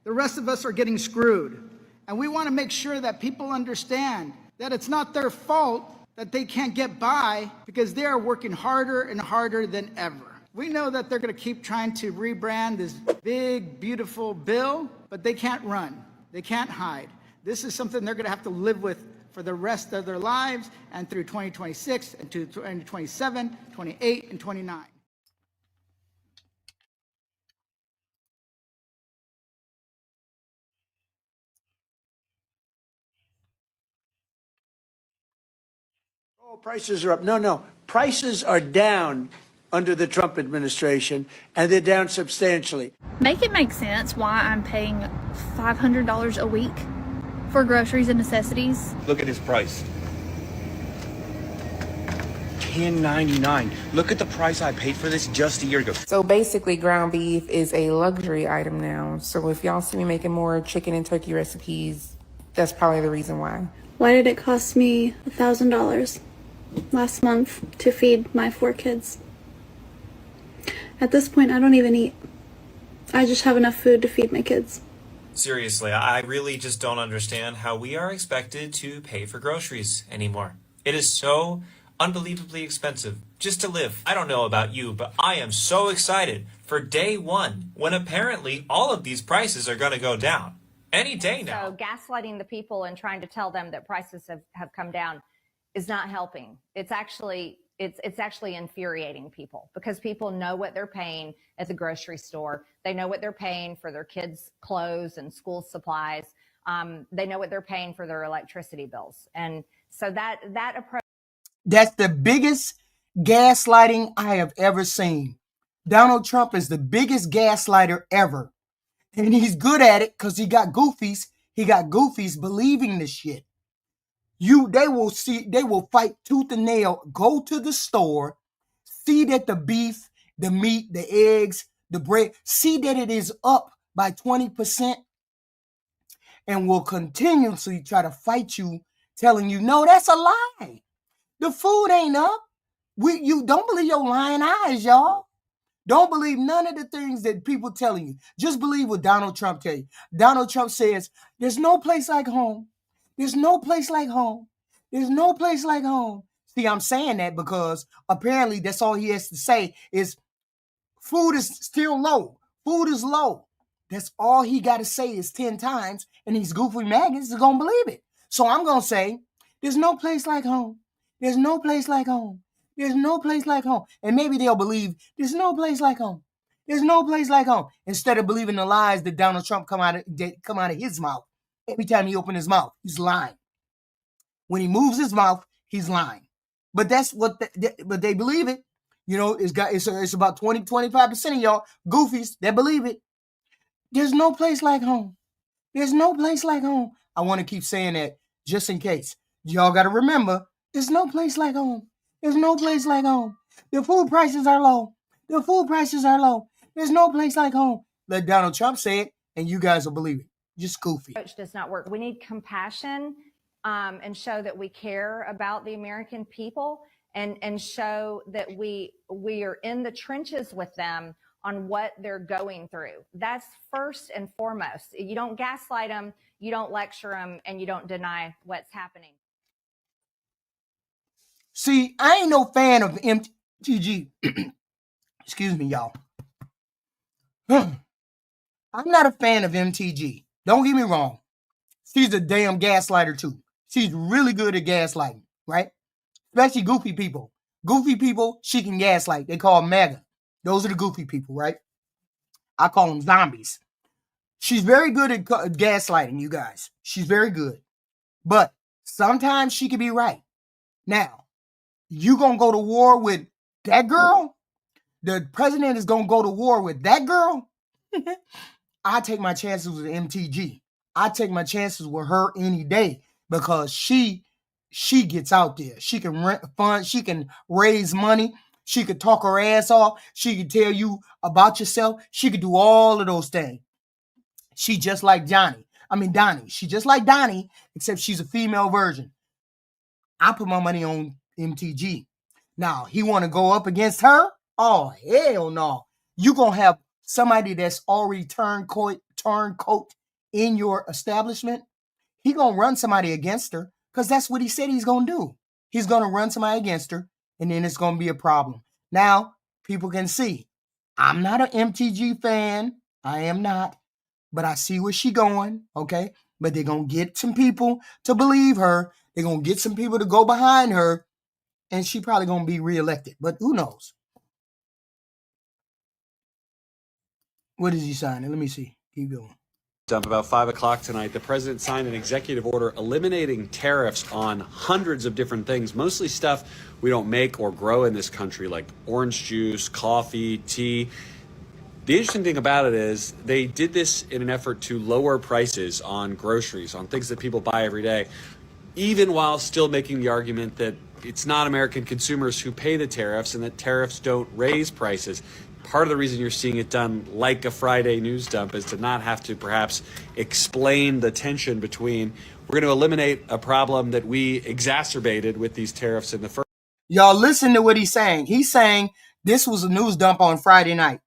the rest of us are getting screwed. And we want to make sure that people understand that it's not their fault that they can't get by because they are working harder and harder than ever. We know that they're going to keep trying to rebrand this big, beautiful bill, but they can't run. They can't hide. This is something they're going to have to live with for the rest of their lives and through 2026 and to 2027, 28, and 29.
Oh, prices are up. No. Prices are down under the Trump administration, and they're down substantially.
Make it make sense why I'm paying $500 a week for groceries and necessities.
Look at his price. $10.99. Look at the price I paid for this just a year ago.
So basically, ground beef is a luxury item now. So if y'all see me making more chicken and turkey recipes, that's probably the reason why.
Why did it cost me $1,000 last month to feed my 4 kids? At this point, I don't even eat. I just have enough food to feed my kids.
Seriously, I really just don't understand how we are expected to pay for groceries anymore. It is so unbelievably expensive just to live. I don't know about you, but I am so excited for day one when apparently all of these prices are going to go down any day now.
So gaslighting the people and trying to tell them that prices have come down is not helping. It's actually infuriating people because people know what they're paying at the grocery store. They know what they're paying for their kids' clothes and school supplies. They know what they're paying for their electricity bills. And so that approach.
That's the biggest gaslighting I have ever seen. Donald Trump is the biggest gaslighter ever. And he's good at it because he got goofies. He got goofies believing this shit. They will fight tooth and nail, go to the store, see that the beef, the meat, the eggs, the bread, see that it is up by 20% and will continuously try to fight you telling you, no, that's a lie. The food ain't up. You don't believe your lying eyes, y'all. Don't believe none of the things that people telling you. Just believe what Donald Trump tell you. Donald Trump says, there's no place like home. There's no place like home. There's no place like home. See, I'm saying that because apparently that's all he has to say is food is still low. Food is low. That's all he got to say is 10 times, and these goofy maggots are going to believe it. So I'm going to say, there's no place like home. There's no place like home. There's no place like home. And maybe they'll believe there's no place like home. There's no place like home. Instead of believing the lies that Donald Trump come out of his mouth. Every time he opens his mouth, he's lying. When he moves his mouth, he's lying. But that's what but they believe it. You know, it's about 20, 25% of y'all goofies that believe it. There's no place like home. There's no place like home. I want to keep saying that just in case. Y'all got to remember, there's no place like home. There's no place like home. The food prices are low. The food prices are low. There's no place like home. Let Donald Trump say it, and you guys will believe it. Just goofy.
Approach does not work. We need compassion and show that we care about the American people and show that we are in the trenches with them on what they're going through. That's first and foremost. You don't gaslight them, you don't lecture them, and you don't deny what's happening.
See, I ain't no fan of MTG. Excuse me, y'all. I'm not a fan of MTG. Don't get me wrong. She's a damn gaslighter too. She's really good at gaslighting, right? Especially goofy people. Goofy people, she can gaslight. They call them MAGA. Those are the goofy people, right? I call them zombies. She's very good at gaslighting, you guys. She's very good. But sometimes she can be right. Now, you gonna go to war with that girl? The president is gonna go to war with that girl? I take my chances with MTG. I take my chances with her any day because she gets out there. She can rent funds. She can raise money. She could talk her ass off. She could tell you about yourself. She could do all of those things. She just like Donnie. She just like Donnie, except she's a female version. I put my money on MTG. Now, he want to go up against her? Oh, hell no. You going to have somebody that's already turncoat in your establishment. He going to run somebody against her because that's what he said he's going to do. He's going to run somebody against her, and then it's going to be a problem. Now, people can see, I'm not an MTG fan. I am not. But I see where she going, okay? But they're going to get some people to believe her. They're going to get some people to go behind her, and she probably going to be reelected. But who knows? What is he signing? Let me see. Keep going.
Dump about 5 o'clock tonight, the president signed an executive order eliminating tariffs on hundreds of different things, mostly stuff we don't make or grow in this country, like orange juice, coffee, tea. The interesting thing about it is they did this in an effort to lower prices on groceries, on things that people buy every day, even while still making the argument that it's not American consumers who pay the tariffs and that tariffs don't raise prices. Part of the reason you're seeing it done like a Friday news dump is to not have to perhaps explain the tension between we're going to eliminate a problem that we exacerbated with these tariffs in the first.
Y'all listen to what he's saying. He's saying this was a news dump on Friday night.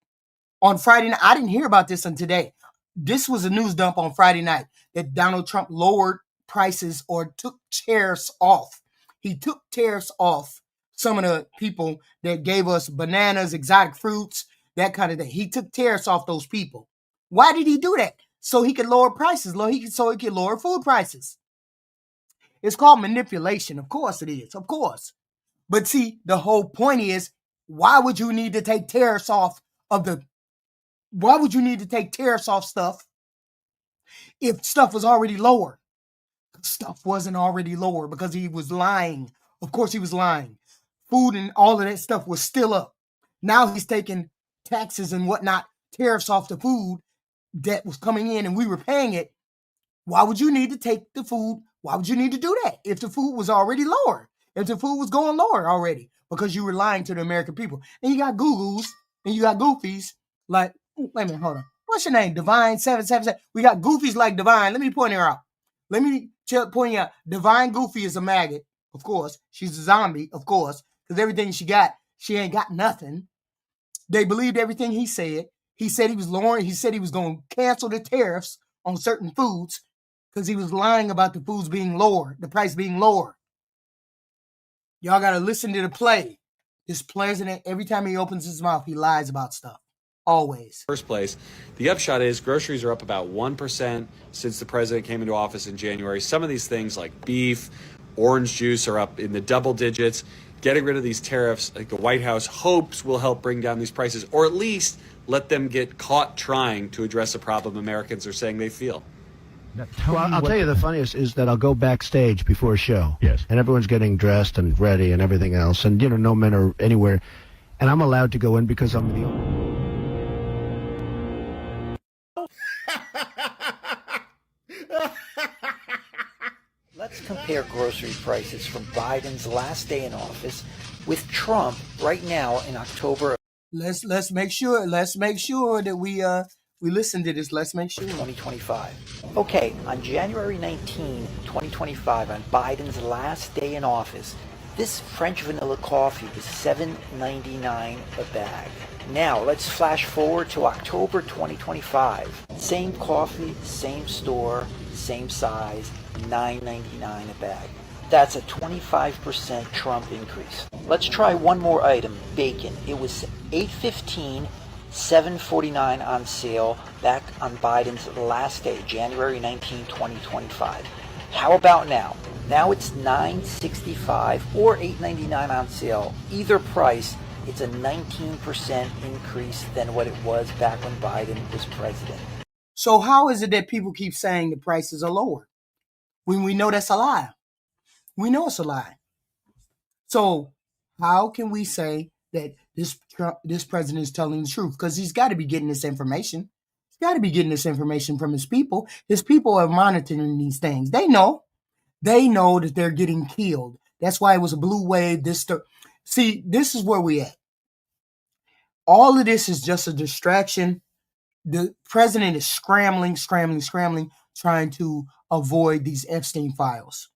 On Friday night, I didn't hear about this until today. This was a news dump on Friday night that Donald Trump lowered prices or took tariffs off. He took tariffs off some of the people that gave us bananas, exotic fruits, that kind of thing. He took tariffs off those people. Why did he do that? So he could lower prices. So he could lower food prices. It's called manipulation. Of course it is. Of course. But see, the whole point is, why would you need to take tariffs off stuff if stuff was already lower? Stuff wasn't already lower because he was lying. Of course he was lying. Food and all of that stuff was still up. Now he's taking taxes and whatnot, tariffs off the food that was coming in and we were paying it. Why would you need to take the food? Why would you need to do that if the food was already lower? If the food was going lower already? Because you were lying to the American people. And you got Googles and you got goofies like, wait a minute, hold on. What's your name? Divine 777. We got goofies like Divine. Let me point her out. Let me pointing out Divine Goofy is a maggot, of course. She's a zombie, of course, because everything she ain't got nothing. They believed everything he said. He said he was lowering. He said he was going to cancel the tariffs on certain foods because he was lying about the foods being lower, the price being lower. Y'all got to listen to the play. This president, every time he opens his mouth, he lies about stuff. Always.
First place. The upshot is groceries are up about 1% since the president came into office in January. Some of these things like beef, orange juice are up in the double digits. Getting rid of these tariffs, like the White House hopes, will help bring down these prices, or at least let them get caught trying to address a problem Americans are saying they feel.
Well, I'll tell you the funniest is that I'll go backstage before a show. Yes. And everyone's getting dressed and ready and everything else. And, no men are anywhere. And I'm allowed to go in because I'm the only...
Let's compare grocery prices from Biden's last day in office with Trump right now in October.
Let's make sure that we listen to this. Let's make sure.
2025. Okay, on January 19, 2025, on Biden's last day in office, this French vanilla coffee was $7.99 a bag. Now, let's flash forward to October 2025. Same coffee, same store, same size, $9.99 a bag. That's a 25% Trump increase. Let's try one more item, bacon. It was $8.15, $7.49 on sale back on Biden's last day, January 19, 2025. How about now? Now it's $9.65 or $8.99 on sale. Either price, it's a 19% increase than what it was back when Biden was president.
So how is it that people keep saying the prices are lower when we know that's a lie? We know it's a lie. So how can we say that this president is telling the truth? Because he's got to be getting this information. He's got to be getting this information from his people. His people are monitoring these things. They know that they're getting killed. That's why it was a blue wave. See, this is where we at. All of this is just a distraction. The president is scrambling, trying to avoid these Epstein files.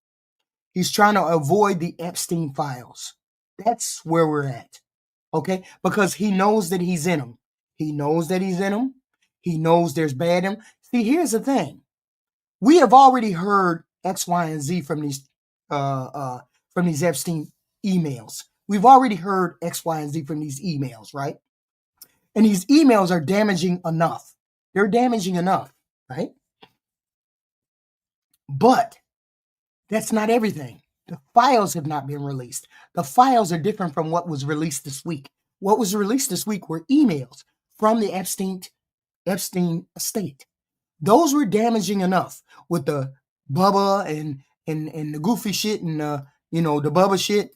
He's trying to avoid the Epstein files. That's where we're at. Okay? Because he knows that he's in them. He knows that he's in them. He knows there's bad in him. See, here's the thing. We have already heard X, Y, and Z from these Epstein emails. We've already heard X, Y, and Z from these emails, right? And these emails are damaging enough. They're damaging enough, right? But that's not everything. The files have not been released. The files are different from what was released this week. What was released this week were emails from the Epstein estate. Those were damaging enough with the Bubba and the goofy shit and the Bubba shit.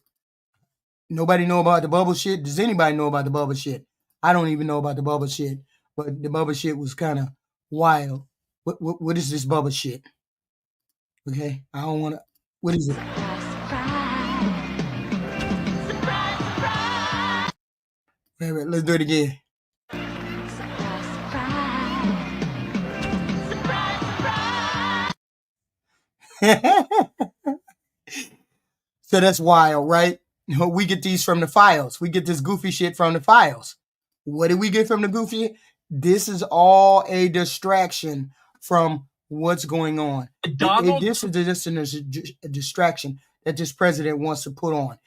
Nobody know about the Bubba shit. Does anybody know about the Bubba shit? I don't even know about the Bubba shit, but the Bubba shit was kind of wild. What is this Bubba shit? Okay, I don't want to. What is it? Wait, let's do it again. So that's wild, right? We get these from the files. We get this goofy shit from the files. What did we get from the goofy? This is all a distraction from what's going on. This is just a distraction that this president wants to put on.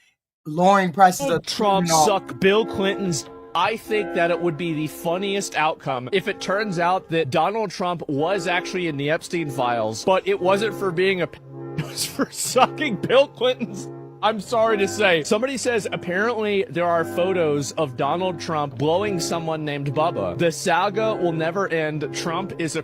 Lowering prices of
Trump suck Bill Clinton's. I think that it would be the funniest outcome if it turns out that Donald Trump was actually in the Epstein files, but it wasn't for being it was for sucking Bill Clinton's. I'm sorry to say. Somebody says apparently there are photos of Donald Trump blowing someone named Bubba. The saga will never end. Trump is a...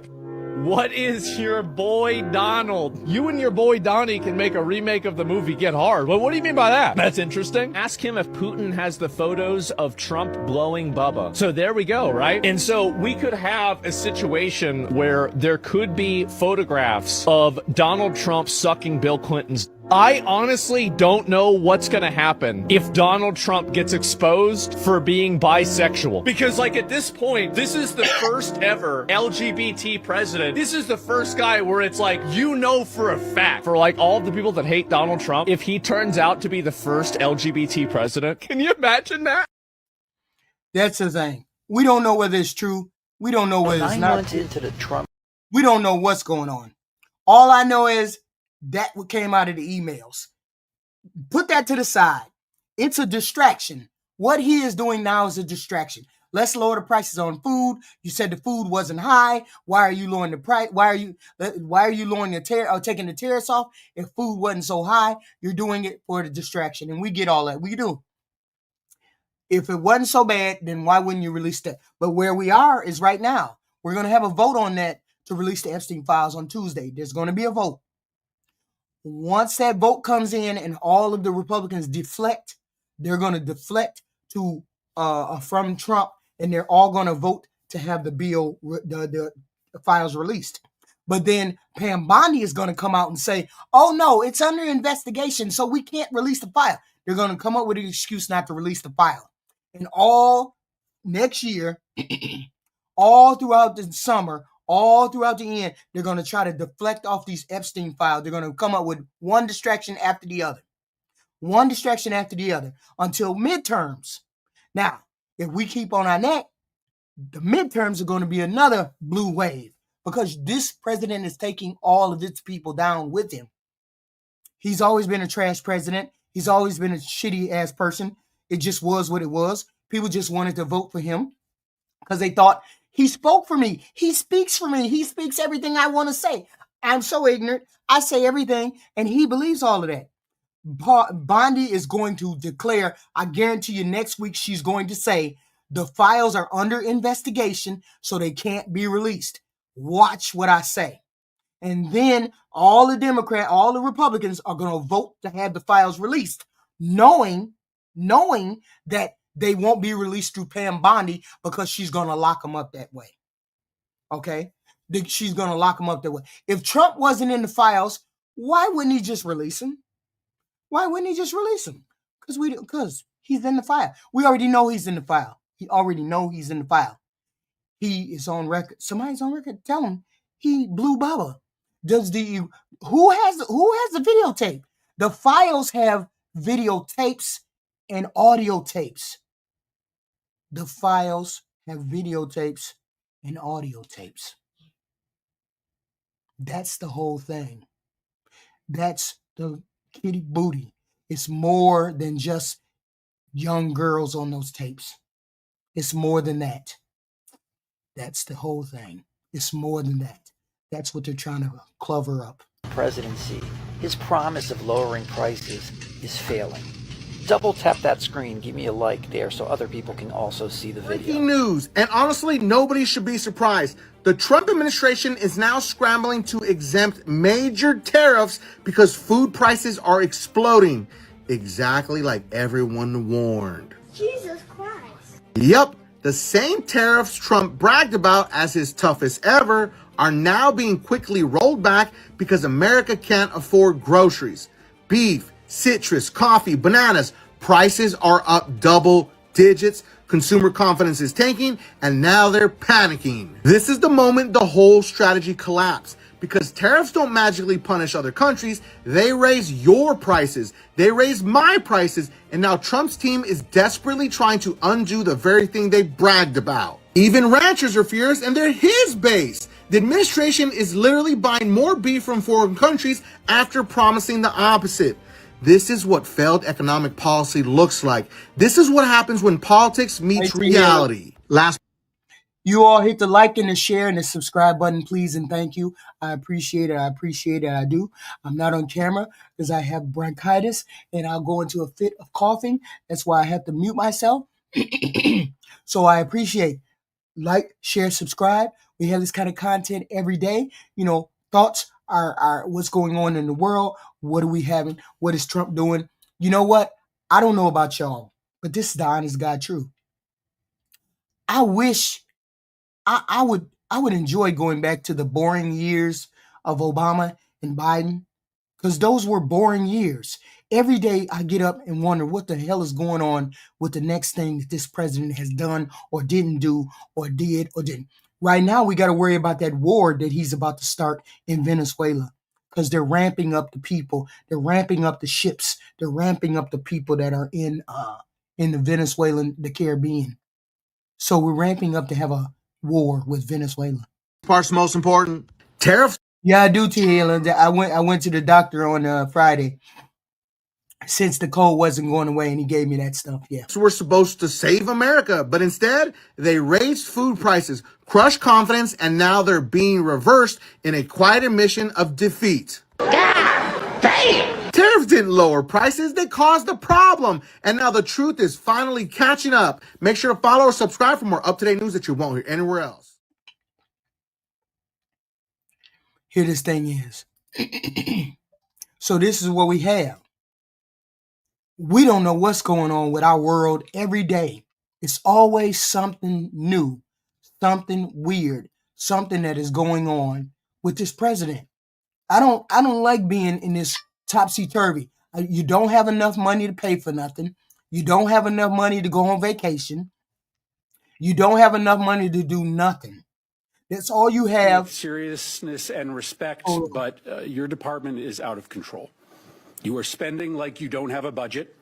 What is your boy Donald? You and your boy Donnie can make a remake of the movie Get Hard. Well, what do you mean by that? That's interesting. Ask him if Putin has the photos of Trump blowing Bubba. So there we go, right? And so we could have a situation where there could be photographs of Donald Trump sucking Bill Clinton's. I honestly don't know what's gonna happen if Donald Trump gets exposed for being bisexual. Because like at this point, this is the first ever LGBT president. This is the first guy where it's like, you know for a fact, for like all of the people that hate Donald Trump, if he turns out to be the first LGBT president, can you imagine that?
That's the thing. We don't know whether it's true. We don't know whether it's
9
not
months
true.
into the Trump.
We don't know what's going on. All I know is that what came out of the emails. Put that to the side. It's a distraction. What he is doing now is a distraction. Let's lower the prices on food. You said the food wasn't high. Why are you lowering the price? Why are you lowering taking the tariffs off? If food wasn't so high, you're doing it for the distraction. And we get all that. We do. If it wasn't so bad, then why wouldn't you release that? But where we are is right now. We're going to have a vote on that to release the Epstein files on Tuesday. There's going to be a vote. Once that vote comes in and all of the Republicans deflect, they're going to deflect to from Trump, and they're all going to vote to have the bill, the files released. But then Pam Bondi is going to come out and say, "Oh no, it's under investigation, so we can't release the file." They're going to come up with an excuse not to release the file, and all next year, all throughout the summer. All throughout the end, they're going to try to deflect off these Epstein files. They're going to come up with one distraction after the other. One distraction after the other until midterms. Now, if we keep on our neck, the midterms are going to be another blue wave because this president is taking all of its people down with him. He's always been a trash president. He's always been a shitty-ass person. It just was what it was. People just wanted to vote for him because they thought, he spoke for me. He speaks for me. He speaks everything I want to say. I'm so ignorant. I say everything, and he believes all of that. Bondi is going to declare, I guarantee you next week she's going to say, the files are under investigation, so they can't be released. Watch what I say. And then all the Republicans are going to vote to have the files released, knowing that they won't be released through Pam Bondi because she's going to lock them up that way. Okay? She's going to lock them up that way. If Trump wasn't in the files, why wouldn't he just release him? Why wouldn't he just release him? Because he's in the file. We already know he's in the file. He is on record. Somebody's on record. Tell him he blew Bubba. Who has the videotape? The files have videotapes and audio tapes. The files have videotapes and audio tapes. That's the whole thing. That's the kitty booty. It's more than just young girls on those tapes. It's more than that. That's the whole thing. It's more than that. That's what they're trying to cover up.
Presidency, his promise of lowering prices is failing. Double tap that screen, give me a like there so other people can also see the video.
Breaking news, and honestly, nobody should be surprised. The Trump administration is now scrambling to exempt major tariffs because food prices are exploding. Exactly like everyone warned.
Jesus Christ.
Yep, the same tariffs Trump bragged about as his toughest ever are now being quickly rolled back because America can't afford groceries. Beef, citrus, coffee, bananas, prices are up double digits. Consumer confidence is tanking, and now they're panicking. This is the moment the whole strategy collapsed because tariffs don't magically punish other countries. They raise your prices. They raise my prices, and now Trump's team is desperately trying to undo the very thing they bragged about. Even ranchers are furious, and they're his base. The administration is literally buying more beef from foreign countries after promising the opposite. This is what failed economic policy looks like. This is what happens when politics meets reality.
You all hit the like and the share and the subscribe button, please, and thank you. I appreciate it. I do. I'm not on camera because I have bronchitis and I'll go into a fit of coughing. That's why I have to mute myself. So I appreciate like, share, subscribe. We have this kind of content every day. Thoughts are what's going on in the world. What are we having? What is Trump doing? You know what? I don't know about y'all, but this is the honest God truth. I wish I would enjoy going back to the boring years of Obama and Biden because those were boring years. Every day I get up and wonder what the hell is going on with the next thing that this president has done or didn't do or did or didn't. Right now, we got to worry about that war that he's about to start in Venezuela, because they're ramping up the people. They're ramping up the ships. They're ramping up the people that are in the Venezuelan, the Caribbean. So we're ramping up to have a war with Venezuela.
Part's most important. Tariffs.
Yeah, I do, T. Helen. I went to the doctor on Friday, since the cold wasn't going away, and he gave me that stuff. Yeah.
Were supposed to save America, but instead they raised food prices, crushed confidence, and now they're being reversed in a quiet admission of defeat. God damn! Tariffs didn't lower prices, they caused the problem. And now the truth is finally catching up. Make sure to follow or subscribe for more up-to-date news that you won't hear anywhere else.
Here this thing is. So this is what we have. We don't know what's going on with our world every day. It's always something new, something weird, something that is going on with this president. I don't like being in this topsy-turvy. You don't have enough money to pay for nothing. You don't have enough money to go on vacation. You don't have enough money to do nothing. That's all you have.
With seriousness and respect, but your department is out of control. You are spending like you don't have a budget.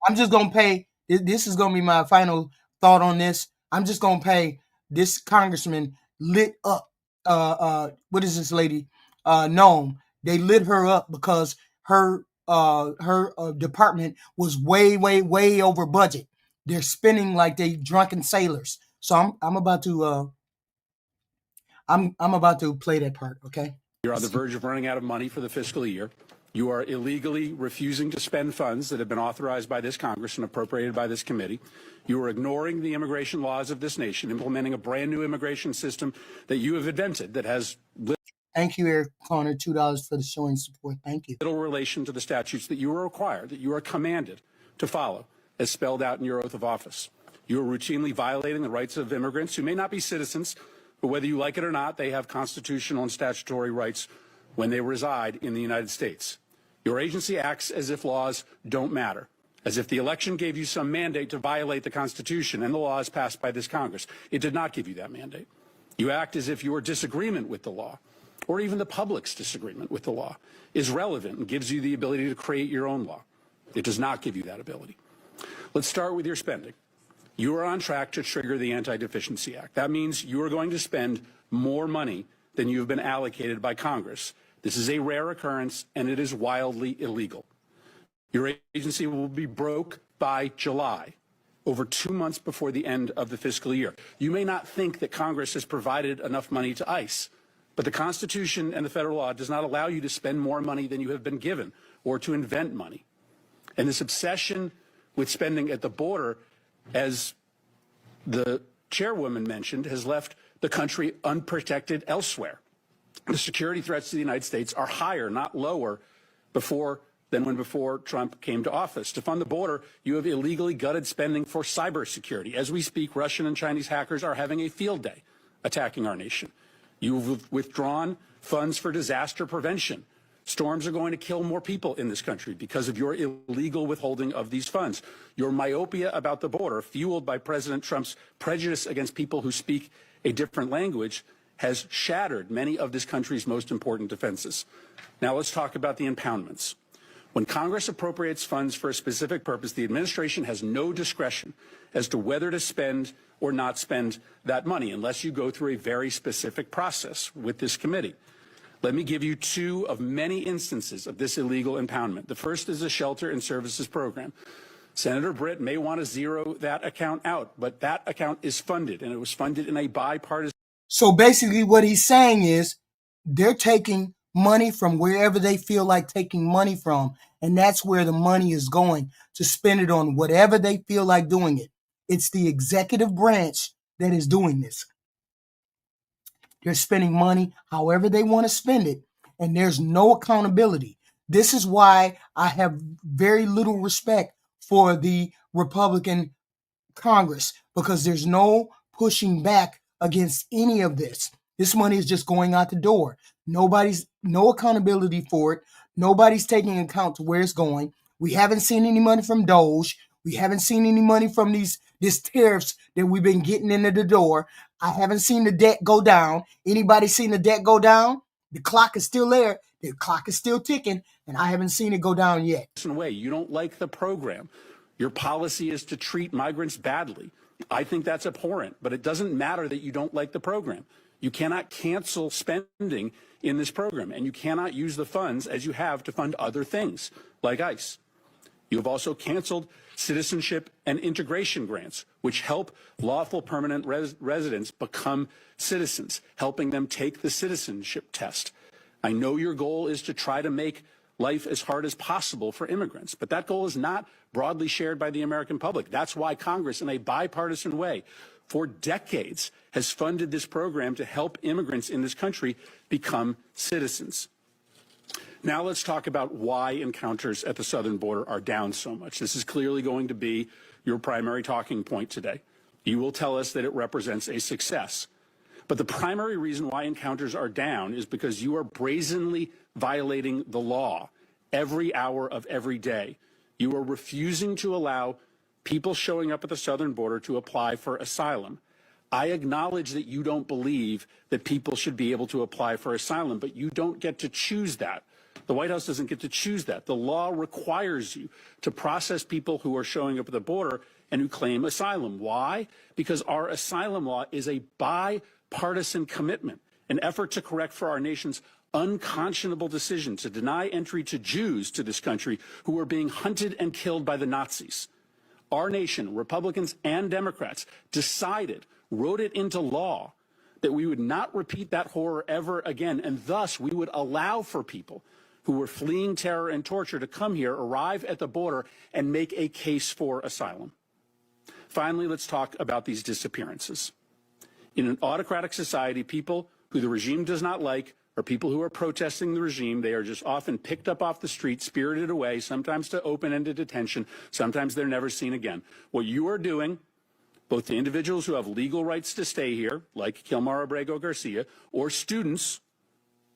I'm just going to pay. This is going to be my final thought on this. I'm just going to pay this congressman lit up. What is this lady? Noam. They lit her up because her department was way over budget. They're spending like they drunken sailors. So I'm about to I'm about to play that part. Okay.
You're on the verge of running out of money for the fiscal year. You are illegally refusing to spend funds that have been authorized by this Congress and appropriated by this committee. You are ignoring the immigration laws of this nation, implementing a brand new immigration system that you have invented that has
Thank you, Eric Connor, $2 for the showing support. Thank you.
little relation to the statutes that you are required, that you are commanded to follow, as spelled out in your oath of office. You are routinely violating the rights of immigrants who may not be citizens, but whether you like it or not, they have constitutional and statutory rights when they reside in the United States. Your agency acts as if laws don't matter, as if the election gave you some mandate to violate the Constitution and the laws passed by this Congress. It did not give you that mandate. You act as if your disagreement with the law, or even the public's disagreement with the law, is relevant and gives you the ability to create your own law. It does not give you that ability. Let's start with your spending. You are on track to trigger the Anti-Deficiency Act. That means you are going to spend more money than you have been allocated by Congress. This is a rare occurrence, and it is wildly illegal. Your agency will be broke by July, over 2 months before the end of the fiscal year. You may not think that Congress has provided enough money to ICE, but the Constitution and the federal law does not allow you to spend more money than you have been given or to invent money. And this obsession with spending at the border, as the chairwoman mentioned, has left the country unprotected elsewhere. The security threats to the United States are higher, not lower, than when before Trump came to office. To fund the border, you have illegally gutted spending for cybersecurity. As we speak, Russian and Chinese hackers are having a field day attacking our nation. You've withdrawn funds for disaster prevention. Storms are going to kill more people in this country because of your illegal withholding of these funds. Your myopia about the border, fueled by President Trump's prejudice against people who speak a different language, has shattered many of this country's most important defenses. Now let's talk about the impoundments. When Congress appropriates funds for a specific purpose, the administration has no discretion as to whether to spend or not spend that money unless you go through a very specific process with this committee. Let me give you two of many instances of this illegal impoundment. The first is the Shelter and Services Program. Senator Britt may want to zero that account out, but that account is funded, and it was funded in a bipartisan.
So basically what he's saying is they're taking money from wherever they feel like taking money from, and that's where the money is going, to spend it on whatever they feel like doing it. It's the executive branch that is doing this. They're spending money however they want to spend it, and there's no accountability. This is why I have very little respect for the Republican Congress, because there's no pushing back against any of this. This money is just going out the door. No accountability for it. Nobody's taking account to where it's going. We haven't seen any money from Doge. We haven't seen any money from these tariffs that we've been getting into the door. I haven't seen the debt go down. Anybody seen the debt go down? The clock is still there. The clock is still ticking, and I haven't seen it go down yet.
Way. You don't like the program. Your policy is to treat migrants badly. I think that's abhorrent, but it doesn't matter that you don't like the program. You cannot cancel spending in this program, and you cannot use the funds as you have to fund other things like ICE. You have also canceled citizenship and integration grants, which help lawful permanent residents become citizens, helping them take the citizenship test. I know your goal is to try to make life as hard as possible for immigrants, but that goal is not broadly shared by the American public. That's why Congress, in a bipartisan way, for decades, has funded this program to help immigrants in this country become citizens. Now let's talk about why encounters at the southern border are down so much. This is clearly going to be your primary talking point today. You will tell us that it represents a success. But the primary reason why encounters are down is because you are brazenly violating the law every hour of every day. You are refusing to allow people showing up at the southern border to apply for asylum. I acknowledge that you don't believe that people should be able to apply for asylum, but you don't get to choose that. The White House doesn't get to choose that. The law requires you to process people who are showing up at the border and who claim asylum. Why? Because our asylum law is a bipartisan commitment, an effort to correct for our nation's unconscionable decision to deny entry to Jews to this country who were being hunted and killed by the Nazis. Our nation, Republicans and Democrats, decided, wrote it into law, that we would not repeat that horror ever again, and thus we would allow for people who were fleeing terror and torture to come here, arrive at the border, and make a case for asylum. Finally, let's talk about these disappearances. In an autocratic society, people who the regime does not like are people who are protesting the regime. They are just often picked up off the street, spirited away, sometimes to open-ended detention, sometimes they're never seen again. What you are doing, both to individuals who have legal rights to stay here, like Kilmar Abrego Garcia, or students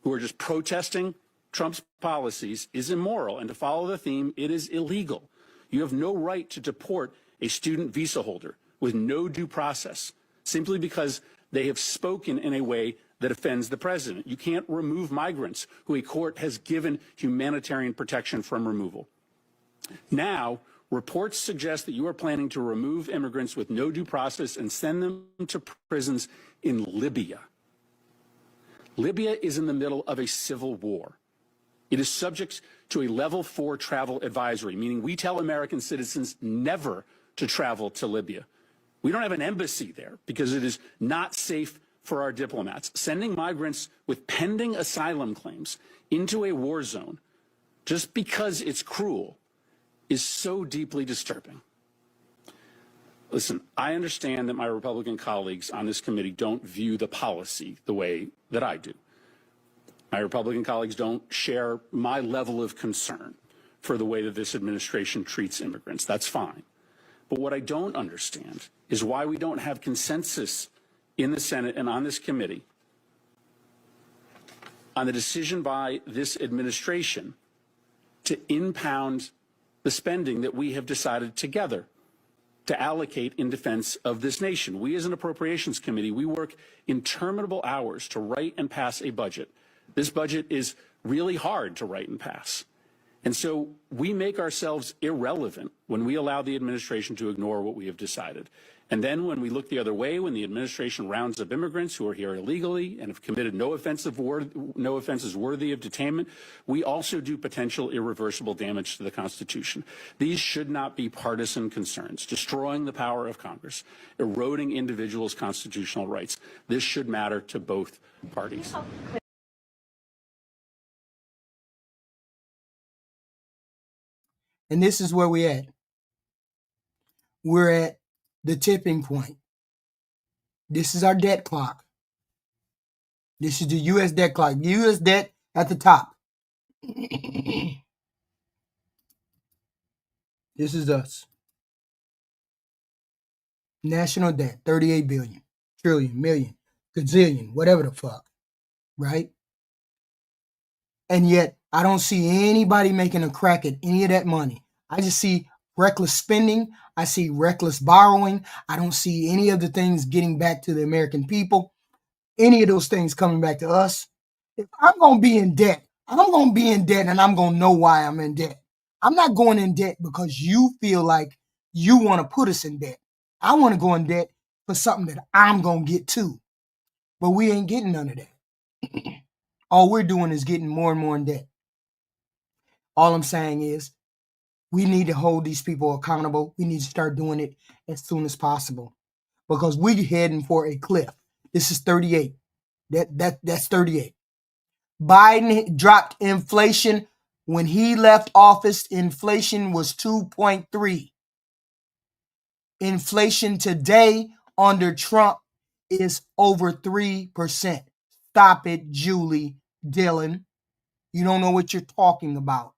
who are just protesting Trump's policies, is immoral. And to follow the theme, it is illegal. You have no right to deport a student visa holder with no due process, simply because they have spoken in a way that offends the president. You can't remove migrants who a court has given humanitarian protection from removal. Now, reports suggest that you are planning to remove immigrants with no due process and send them to prisons in Libya. Libya is in the middle of a civil war. It is subject to a level 4 travel advisory, meaning we tell American citizens never to travel to Libya. We don't have an embassy there because it is not safe for our diplomats. Sending migrants with pending asylum claims into a war zone just because it's cruel is so deeply disturbing. Listen, I understand that my Republican colleagues on this committee don't view the policy the way that I do. My Republican colleagues don't share my level of concern for the way that this administration treats immigrants. That's fine. But what I don't understand is why we don't have consensus in the Senate and on this committee on the decision by this administration to impound the spending that we have decided together to allocate in defense of this nation. We as an appropriations committee, we work interminable hours to write and pass a budget. This budget is really hard to write and pass. And so we make ourselves irrelevant when we allow the administration to ignore what we have decided. And then when we look the other way, when the administration rounds up immigrants who are here illegally and have committed no offenses worthy of detainment, we also do potential irreversible damage to the Constitution. These should not be partisan concerns, destroying the power of Congress, eroding individuals' constitutional rights. This should matter to both parties.
And this is where we're at. We're at the tipping point. This is our debt clock. This is the U.S. debt clock. U.S. debt at the top. This is us. National debt, 38 billion, trillion, million, gazillion, whatever the fuck. Right? And yet, I don't see anybody making a crack at any of that money. I just see reckless spending. I see reckless borrowing. I don't see any of the things getting back to the American people. Any of those things coming back to us. If I'm going to be in debt, I'm going to be in debt and I'm going to know why I'm in debt. I'm not going in debt because you feel like you want to put us in debt. I want to go in debt for something that I'm going to get too. But we ain't getting none of that. All we're doing is getting more and more in debt. All I'm saying is we need to hold these people accountable. We need to start doing it as soon as possible because we're heading for a cliff. This is 38. That's 38. Biden dropped inflation. When he left office, inflation was 2.3. Inflation today under Trump is over 3%. Stop it, Julie Dillon. You don't know what you're talking about.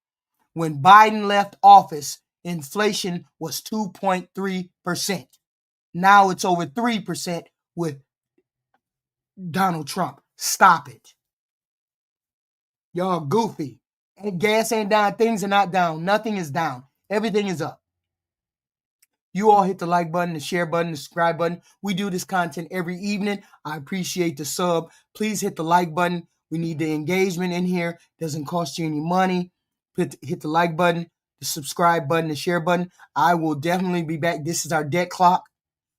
When Biden left office, inflation was 2.3%. Now it's over 3% with Donald Trump. Stop it. Y'all goofy. And gas ain't down. Things are not down. Nothing is down. Everything is up. You all hit the like button, the share button, the subscribe button. We do this content every evening. I appreciate the sub. Please hit the like button. We need the engagement in here. Doesn't cost you any money. Hit the like button, the subscribe button, the share button. I will definitely be back. This is our debt clock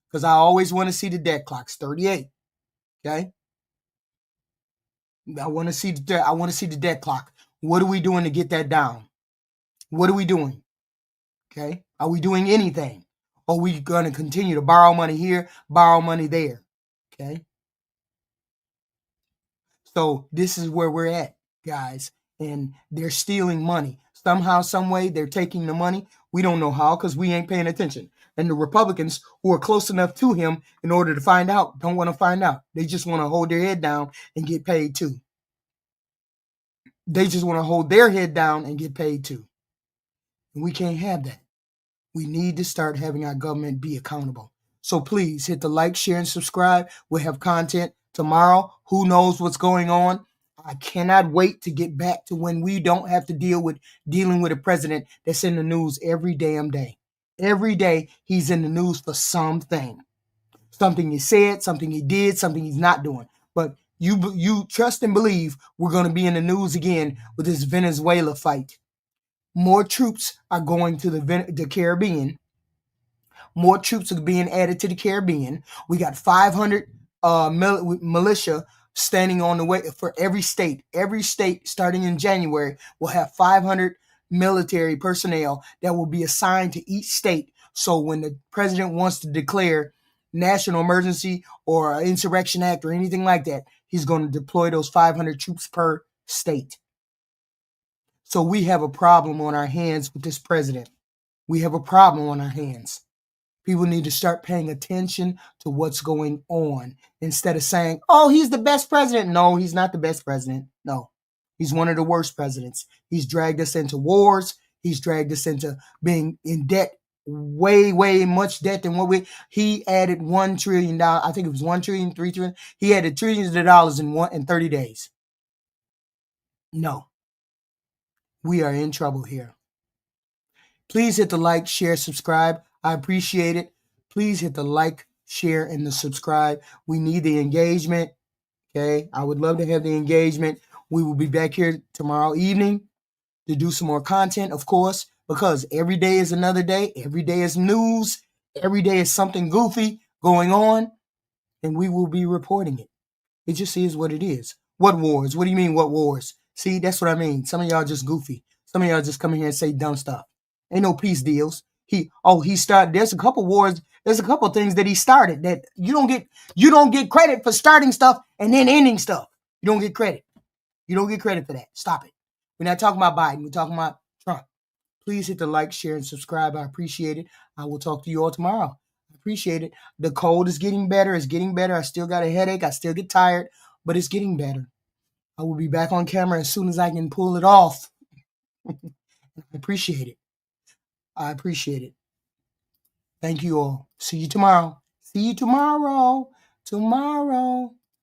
because I always want to see the debt clock. It's 38. Okay. I want to see the debt clock. What are we doing to get that down? What are we doing? Okay. Are we doing anything? Or are we going to continue to borrow money here, borrow money there? Okay. So this is where we're at, guys. And they're stealing money. Somehow, some way, they're taking the money. We don't know how because we ain't paying attention. And the Republicans who are close enough to him in order to find out don't want to find out. They just want to hold their head down and get paid too. They just want to hold their head down and get paid too. And we can't have that. We need to start having our government be accountable. So please hit the like, share, and subscribe. We'll have content tomorrow. Who knows what's going on? I cannot wait to get back to when we don't have to dealing with a president that's in the news every damn day. Every day he's in the news for something. Something he said, something he did, something he's not doing. But you trust and believe we're going to be in the news again with this Venezuela fight. More troops are going to the Caribbean. More troops are being added to the Caribbean. We got 500 militia standing on the way for every state. Every state, starting in January, will have 500 military personnel that will be assigned to each state. So when the president wants to declare national emergency or an insurrection act or anything like that, he's going to deploy those 500 troops per state. So we have a problem on our hands with this president. We have a problem on our hands. People need to start paying attention to what's going on instead of saying, oh, he's the best president. No, he's not the best president. No, he's one of the worst presidents. He's dragged us into wars. He's dragged us into being in debt, way much debt than he added $1 trillion. I think it was $1 trillion, $3 trillion. He added trillions of dollars in 30 days. No, we are in trouble here. Please hit the like, share, subscribe. I appreciate it. Please hit the like, share, and the subscribe. We need the engagement. Okay. I would love to have the engagement. We will be back here tomorrow evening to do some more content, of course, because every day is another day. Every day is news. Every day is something goofy going on, and we will be reporting it. It just is what it is. What wars? What do you mean, what wars? See, that's what I mean. Some of y'all just goofy. Some of y'all just come in here and say dumb stuff. Ain't no peace deals. He started. There's a couple wars. There's a couple things that he started that you don't get credit for starting stuff and then ending stuff. You don't get credit. You don't get credit for that. Stop it. We're not talking about Biden. We're talking about Trump. Please hit the like, share, and subscribe. I appreciate it. I will talk to you all tomorrow. I appreciate it. The cold is getting better. It's getting better. I still got a headache. I still get tired, but it's getting better. I will be back on camera as soon as I can pull it off. I appreciate it. I appreciate it. Thank you all. See you tomorrow. See you tomorrow. Tomorrow.